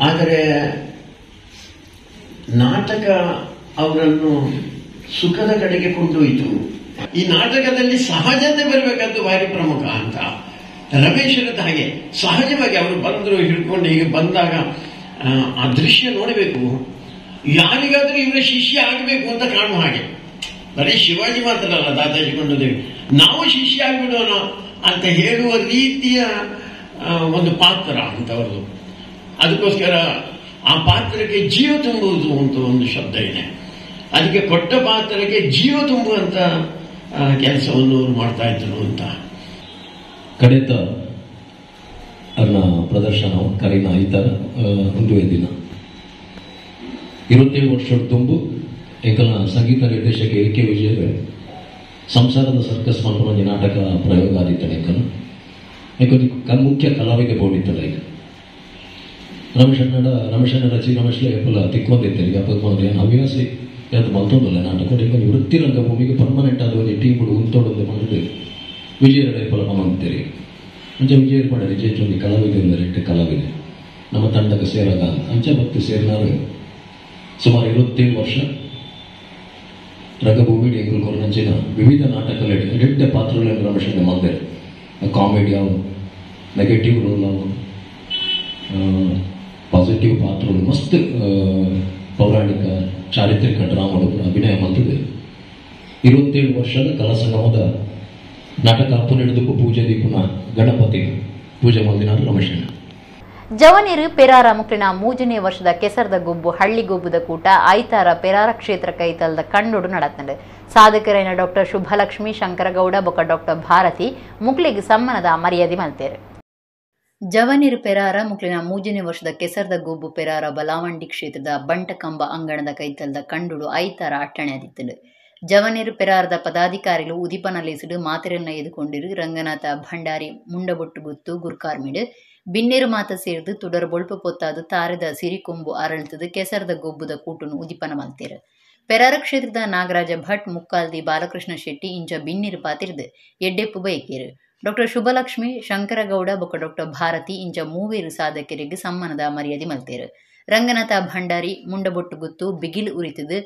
ಆದರೆ ನಾಟಕ ಅವರನ್ನು ಸುಖದ ಕಡೆಗೆ ಕೊಂಡೊಯ್ತು. ಈ ನಾಟಕದಲ್ಲಿ ಸಹಜತೆ ಬರಬೇಕಂತ ಭಾರಿ ಪ್ರಮುಖ ಅಂತ ರಮೇಶರದ ಹಾಗೆ ಸಹಜವಾಗಿ ಅವರು ಬಂದರು ಹಿಡ್ಕೊಂಡು ಹೀಗೆ ಬಂದಾಗ ಆ ದೃಶ್ಯ ನೋಡಬೇಕು, ಯಾರಿಗಾದ್ರೂ ಇವರ ಶಿಷ್ಯ ಆಗಬೇಕು ಅಂತ ಕಾಣುವ ಹಾಗೆ. ಬರೀ ಶಿವಾಜಿ ಮಾತ್ರ ಅಲ್ಲ, ದಾದಾಜಿ ಕೊಂಡದೇವಿ ನಾವು ಶಿಷ್ಯ ಆಗಿಬಿಡೋಣ ಅಂತ ಹೇಳುವ ರೀತಿಯ ಒಂದು ಪಾತ್ರ ಅಂತವರು. ಅದಕ್ಕೋಸ್ಕರ ಆ ಪಾತ್ರಕ್ಕೆ ಜೀವ ತುಂಬುವುದು ಅಂತ ಒಂದು ಶಬ್ದ ಇದೆ. ಅದಕ್ಕೆ ಕೊಟ್ಟ ಪಾತ್ರಕ್ಕೆ ಜೀವ ತುಂಬುವಂತ ಕೆಲಸವನ್ನು ಅವರು ಮಾಡ್ತಾ ಇದ್ರು ಅಂತ. ಕಡೆತ ಅರ್ನ ಪ್ರದರ್ಶನ ಕರೀನ ಐತಾರ ಒಂದು ದಿನ 27 ವರ್ಷದ ತುಂಬು ಏಕಲ ಸಂಗೀತ ನಿರ್ದೇಶಕ AK ವಿಜಯ ಸಂಸಾರದ ಸರ್ಕಸ್ ಮಂಟಪದ ನಾಟಕ ಪ್ರಯೋಗ ಆದಿತ್ತಲ್ಲ ಏಕಲ ಮುಖ್ಯ ಕಲಾವಿದೆ ಬೋಡಿತ್ತಲ್ಲ ಈಗ ರಮೇಶಣ್ಣ ರಚಿ ರಮೇಶ್ಲೆ ಎಪ್ಪಲ ತಿಕ್ಕೊಂದಿತ್ತು ಈಗ ಅಪ್ಪಗೆ ಹವ್ಯಾಸಿ ಅದು ಮಲ್ತೊಂದಲ್ಲ ನಾಟಕ ಈಗ ವೃತ್ತಿ ರಂಗಭೂಮಿಗೆ ಪರ್ಮನೆಂಟ್ ಆದ ಒಂದು ಟೀಮ್ ಬಿಡು ಉಂಟೋಡೊಂದು ಮಾಡಿದ್ರೆ ವಿಜಯರ ಎಪ್ಪಲ ಮಮ್ಮಂತೀರಿ ಅಂಚೆ ವಿಜಯ ಮಾಡಿ ವಿಜಯ ಕಲಾವಿದೆ ರೆಟ್ಟೆ ಕಲಾವಿದೆ ನಮ್ಮ ತಂಡಕ್ಕೆ ಸೇರಾಗ ಅಂಚೆ ಭಕ್ತಿ ಸೇರಿದಾಗ ಸುಮಾರು 27 ವರ್ಷ ರಂಗಭೂಮಿ ಎಂಗುಲ್ ನಂಚಿನ ವಿವಿಧ ನಾಟಕಗಳು ಎಡ್ಡೆ ಪಾತ್ರಗಳನ್ನು ರಮೇಶಣ್ಣ ಮಂದೆ ಕಾಮಿಡಿ ಅವು ನೆಗೆಟಿವ್ ರೋಲ್ ಅವು ಪಾಸಿಟಿವ್ ಪಾತ್ರಗಳು ಮಸ್ತ್ ಪೌರಾಣಿಕ ಚಾರಿತ್ರಿಕ ಡ್ರಾಮಾಗಳು ಅಭಿನಯ ಮಂದಿದೆ. 27 ವರ್ಷದ ಕಲಾ ಸಂಗಮದ ನಾಟಕ ಅಪ್ಪು ನಡೆದಕ್ಕೂ ಪೂಜೆ ದೀಪನ ಗಣಪತಿ ಪೂಜೆ ಮಂದಿನ ರಮೇಶಣ್ಣ. ಜವನೇರು ಪೆರಾರ ಮುಕ್ಲಿನ 3ನೇ ವರ್ಷದ ಕೆಸರದ ಗುಬ್ಬು ಹಳ್ಳಿಗೊಬ್ಬುದ ಕೂಟ ಐತಾರ ಪೆರಾರ ಕ್ಷೇತ್ರ ಕೈತಲ್ದ ಕಣ್ಣೊಡು ನಡತಂಡೆ ಸಾಧಕರೈನ ಡಾಕ್ಟರ್ ಶುಭಲಕ್ಷ್ಮಿ ಶಂಕರಗೌಡ ಬೊಕ್ಕ ಡಾಕ್ಟರ್ ಭಾರತಿ ಮುಕ್ಲಿಗೆ ಸಮ್ಮನದ ಮರ್ಯಾದೆ ಮಲ್ತೇರು. ಜವನೇರು ಪೆರಾರ ಮುಕ್ಲಿನ 3ನೇ ವರ್ಷದ ಕೆಸರದ ಗುಬ್ಬು ಪೆರಾರ ಬಲಾವಂಡಿ ಕ್ಷೇತ್ರದ ಬಂಟಕಂಬ ಅಂಗಣದ ಕೈತಲ್ದ ಕಂಡುಡು ಐತಾರ ಅಟ್ಟಣೆ ಆದಿತ್ತಲು. ಜವನೇರು ಪೆರಾರದ ಪದಾಧಿಕಾರಿಗಳು ಉದಿಪನಲ್ಲಿಸಿಡು ಮಾತೆರನ್ನ ಎದುಕೊಂಡಿರು ರಂಗನಾಥ ಭಂಡಾರಿ ಮುಂಡಬೊಟ್ಟು ಗುತ್ತು ಗುರ್ಕಾರ್ಮಿಡು ಬಿನ್ನೇರು ಮಾತ ಸೇರಿದು ತುಡರ್ ಬೊಳ್ಪು ಪೊತ್ತಾದು ತಾರದ ಸಿರಿಕೊಂಬು ಅರಳಿತದು ಕೆಸರದ ಗೊಬ್ಬುದ ಕೂಟುನು ಉದಿಪನ ಮಲ್ತೇರು. ಪೆರಾರ ಕ್ಷೇತ್ರದ ನಾಗರಾಜ ಭಟ್ ಮುಕ್ಕಾಲ್ದಿ ಬಾಲಕೃಷ್ಣ ಶೆಟ್ಟಿ ಇಂಚ ಬಿನ್ನೇರು ಪಾತಿರ್ದು ಎಡ್ಡೆಪ್ಪು ಬಯಕೇರು. ಡಾಕ್ಟರ್ ಶುಭಲಕ್ಷ್ಮಿ ಶಂಕರಗೌಡ ಬೊಕ್ಕ ಡಾಕ್ಟರ್ ಭಾರತಿ ಇಂಚ ಮೂವೇರು ಸಾಧಕರಿಗೆ ಸಮ್ಮನದ ಮರ್ಯಾದೆ ಮಲ್ತೇರು. ರಂಗನಾಥ ಭಂಡಾರಿ ಮುಂಡಬೊಟ್ಟು ಗುತ್ತು ಬಿಗಿಲು ಉರಿತದು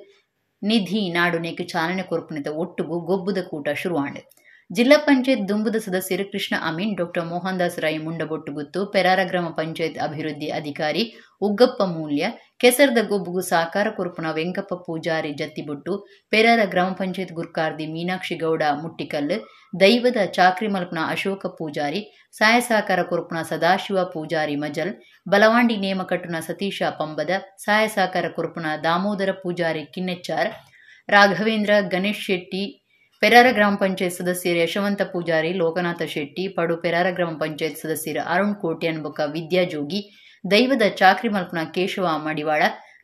ನಿಧಿ ನಾಡು ನೇಕು ಚಾಲನೆ ಕೊರ್ಪುನಿತ ಒಟ್ಟುಗು ಗೊಬ್ಬುದ ಕೂಟ ಶುರುವಾಂಡು. ಜಿಲ್ಲಾ ಪಂಚಾಯತ್ ದುಂಬುದ ಸದಸ್ಯರು ಕೃಷ್ಣ ಅಮೀನ್ ಡಾಕ್ಟರ್ ಮೋಹನ್ ದಾಸ್ ರೈ ಮುಂಡಬೊಟ್ಟು ಗುತ್ತು ಪೆರಾರ ಗ್ರಾಮ ಪಂಚಾಯತ್ ಅಭಿವೃದ್ಧಿ ಅಧಿಕಾರಿ ಉಗ್ಗಪ್ಪ ಮೂಲ್ಯ ಕೆಸರದ ಗೊಬ್ಬುಗು ಸಾಕಾರ ಕೊರ್ಪುನ ವೆಂಕಪ್ಪ ಪೂಜಾರಿ ಜತ್ತಿಬೊಟ್ಟು ಪೆರಾರ ಗ್ರಾಮ ಪಂಚಾಯತ್ ಗುರ್ಕಾರ್ದಿ ಮೀನಾಕ್ಷಿ ಗೌಡ ಮುಟ್ಟಿಕಲ್ಲು ದೈವದ ಚಾಕ್ರಿ ಮಲ್ಪನ ಅಶೋಕ ಪೂಜಾರಿ ಸಹಾಯ ಸಹಕಾರ ಕೊರ್ಪುನ ಸದಾಶಿವ ಪೂಜಾರಿ ಮಜಲ್ ಬಲವಾಂಡಿ ನೇಮಕಟ್ಟುನ ಸತೀಶ ಪಂಬದ ಸಹಾಯ ಸಹಕಾರ ಕೊರ್ಪುನ ದಾಮೋದರ ಪೂಜಾರಿ ಕಿನ್ನೆಚ್ಚಾರ್ ರಾಘವೇಂದ್ರ ಗಣೇಶ್ ಶೆಟ್ಟಿ ಪೆರಾರ ಗ್ರಾಮ ಪಂಚಾಯತ್ ಸದಸ್ಯರು ಯಶವಂತ ಪೂಜಾರಿ ಲೋಕನಾಥ ಶೆಟ್ಟಿ ಪಡು ಪೆರಾರ ಗ್ರಾಮ ಪಂಚಾಯತ್ ಸದಸ್ಯರು ಅರುಣ್ ಕೋಟ್ಯಾನ್ ಬೊಕ್ಕ ವಿದ್ಯಾಜೋಗಿ ದೈವದ ಚಾಕ್ರಿ ಮಲ್ಪನ ಕೇಶವ ಮಡಿವಾಳ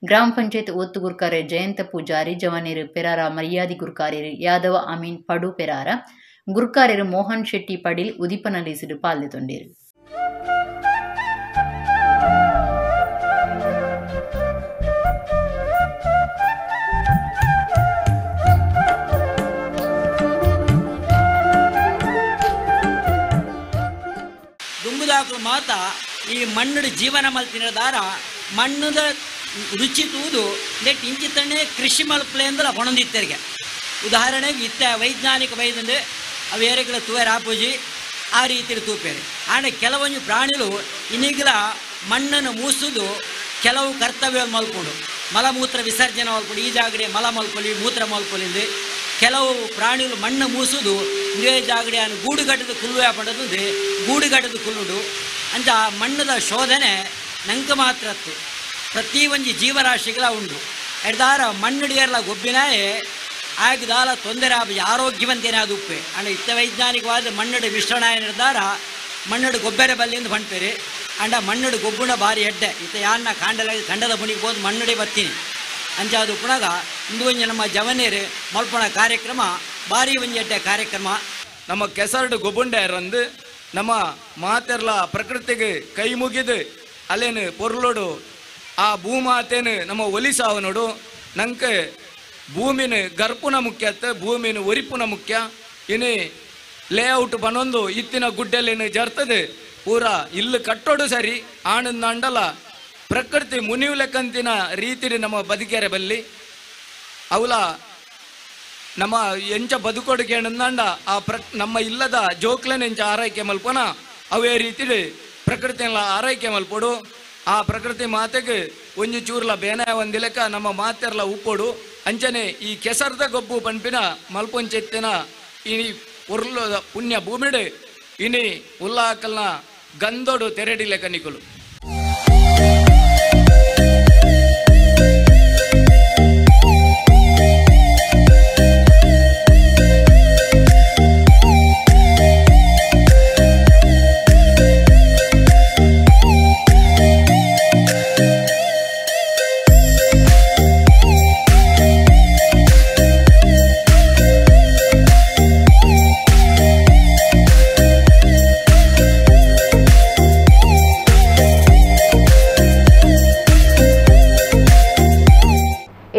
ಗ್ರಾಮ ಪಂಚಾಯತ್ ಒತ್ತು ಗುರ್ಕಾರೆ ಜಯಂತ ಪೂಜಾರಿ ಜವನೇರು ಪೆರಾರ ಮರ್ಯಾದಿ ಗುರ್ಕಾರ್ಯರು ಯಾದವ ಅಮೀನ್ ಪಡು ಪೆರಾರ ಗುರ್ಕಾರ್ಯರು ಮೋಹನ್ ಶೆಟ್ಟಿ ಪಡಿಲ್ ಉದಿಪನಲ್ಲಿಸಿಡು ಪಾಲ್ಗೊಂಡಿರು. ಮಾತ ಈ ಮಣ್ಣು ಜೀವನ ಮಲ್ತಿನ ದಾರ ಮಣ್ಣದ ರುಚಿ ತೂದು ನೆಟ್ ಇಂಚಿತಣ್ಣೆ ಕೃಷಿ ಮಲ್ಪಲೆಂದಲ ಹೊಣಂದಿತ್ತರಿಗೆ ಉದಾಹರಣೆಗೆ ಇತ್ತ ವೈಜ್ಞಾನಿಕ ವೈದ್ಯಂದ್ರೆ ಅವೇರೆಗಳ ತೂವೇರ ಆಪೂಜಿ ಆ ರೀತಿ ತೂಪೇರೆ ಆನೆ ಕೆಲವೊಂದು ಪ್ರಾಣಿಗಳು ಇನ್ನೀಗಲ ಮಣ್ಣನ್ನು ಮೂಸುದು ಕೆಲವು ಕರ್ತವ್ಯ ಮಲ್ಕೊಂಡು ಮಲಮೂತ್ರ ವಿಸರ್ಜನೆ ಮಲ್ಕೊಂಡು ಈ ಜಾಗಡೆ ಮಲ ಮಲ್ಕೊಲಿ ಮೂತ್ರ ಮಲ್ಕೊಲಿಂದು ಕೆಲವು ಪ್ರಾಣಿಗಳು ಮಣ್ಣು ಮೂಸುದು ಇದೇ ಜಾಗಡೆ ಅನ್ನು ಗೂಡುಗಟ್ಟದ ಕುಲ್ವೆ ಪಡೋದು ಗೂಡುಗಟ್ಟದ ಕುಲ್ಲುಡು ಅಂತ ಮಣ್ಣದ ಶೋಧನೆ ನಂಗೆ ಮಾತ್ರ ಪ್ರತಿ ಒಂದು ಜೀವರಾಶಿಗಳ ಉಂಡು ಎಡ್ದಾರ ಮಣ್ಣುಡಿಯರ್ಲ ಗೊಬ್ಬಿನಾಯೇ ಆಗದಾಲ ತೊಂದರೆ ಆರೋಗ್ಯವಂತೇನೆ ಅದು ಉಪ್ಪೆ ಅಂಡ್ ಇತ್ತ ವೈಜ್ಞಾನಿಕವಾದ ಮಣ್ಣುಡು ಮಿಶ್ರಣ ನಿರ್ಧಾರ ಮಣ್ಣುಡು ಗೊಬ್ಬರ ಬಲ್ಲಿಂದ ಹೊಂಟ್ಪೇರಿ ಅಂಡ ಮಣ್ಣುಡು ಗೊಬ್ಬುಣ ಭಾರಿ ಎಡ್ಡೆ ಇತ್ತ ಯಾನ್ನ ಕಂಡದ ಬುಣಿಗೆ ಹೋದ್ ಮಣ್ಣುಡಿ ಬರ್ತೀನಿ ಅಂಚ ಅದು ಪುಣಗ ಇಂದು ಒಂಜಿ ನಮ್ಮ ಜವನೇರು ಮಲ್ಪಣ ಕಾರ್ಯಕ್ರಮ ಭಾರಿ ಒಂಜಿ ಎಡ್ಡೆ ಕಾರ್ಯಕ್ರಮ ನಮ್ಮ ಕೆಸರಡು ಗೊಬ್ಬುಂಡೆ ರಂದು ನಮ್ಮ ಮಾತೆರ್ಲ ಪ್ರಕೃತಿಗೆ ಕೈ ಮುಗಿದು ಅಲ್ಲೇನು ಪೊರ್ಲೋಡು ಆ ಭೂಮಾತೇನು ನಮ್ಮ ಒಲಿಸಾವನೋಡು ನಂಗೆ ಭೂಮಿನ ಗರ್ಪುನ ಮುಖ್ಯತ್ತೆ ಭೂಮಿನ ಒರಿಪುನ ಮುಖ್ಯ ಇನ್ನು ಲೇಔಟ್ ಬನ್ನೊಂದು ಇತ್ತಿನ ಗುಡ್ಡೆಲ್ಲೇನು ಜರ್ತದೆ ಪೂರ ಇಲ್ಲು ಕಟ್ಟೋಡು ಸರಿ ಆನಂದ ಅಂಡಲ ಪ್ರಕೃತಿ ಮುನಿವುಲೆಕ್ಕಂತಿನ ರೀತಿ ನಮ್ಮ ಬದುಕೇರೆ ಬಲ್ಲಿ ಅವಲ ನಮ್ಮ ಎಂಚ ಬದುಕೋಡಿಗೆ ನಂದಾಂಡ ಆ ನಮ್ಮ ಇಲ್ಲದ ಜೋಕ್ಲನ ಎಂಚ ಆರೈಕೆ ಮಲ್ಪನ ಅವೇ ರೀತಿ ಪ್ರಕೃತಿಯಲ್ಲ ಆರೈಕೆ ಮಲ್ಪೋಡು ಆ ಪ್ರಕೃತಿ ಮಾತೆಗೆ ಒಂಜಿ ಚೂರ್ಲ ಬೇನೆ ಒಂದಿಲೆಕ್ಕ ನಮ್ಮ ಮಾತೆರ್ಲ ಉಪ್ಪೋಡು ಅಂಚನೆ ಈ ಕೆಸರದ ಗೊಬ್ಬು ಪಂಪಿನ ಮಲ್ಪೊಂಚೆತ್ತಿನ ಈ ಉರ್ಲದ ಪುಣ್ಯ ಭೂಮಿಡೆ ಇನಿ ಉಲ್ಲಾಕಲ್ನ ಗಂದೋಡು ತೆರೆಡಿಲೆ ಕನಿಕಲು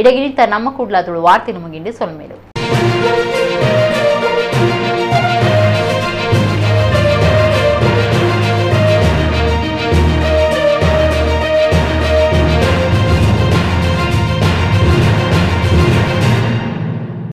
ಇಡಗಿನಿಂದ ನಮ್ಮ ಕೂಡ್ಲಾದಳು ವಾರ್ತೆ ಮುಗಿಂಡು ಸೊಲ್ಮೇಲು.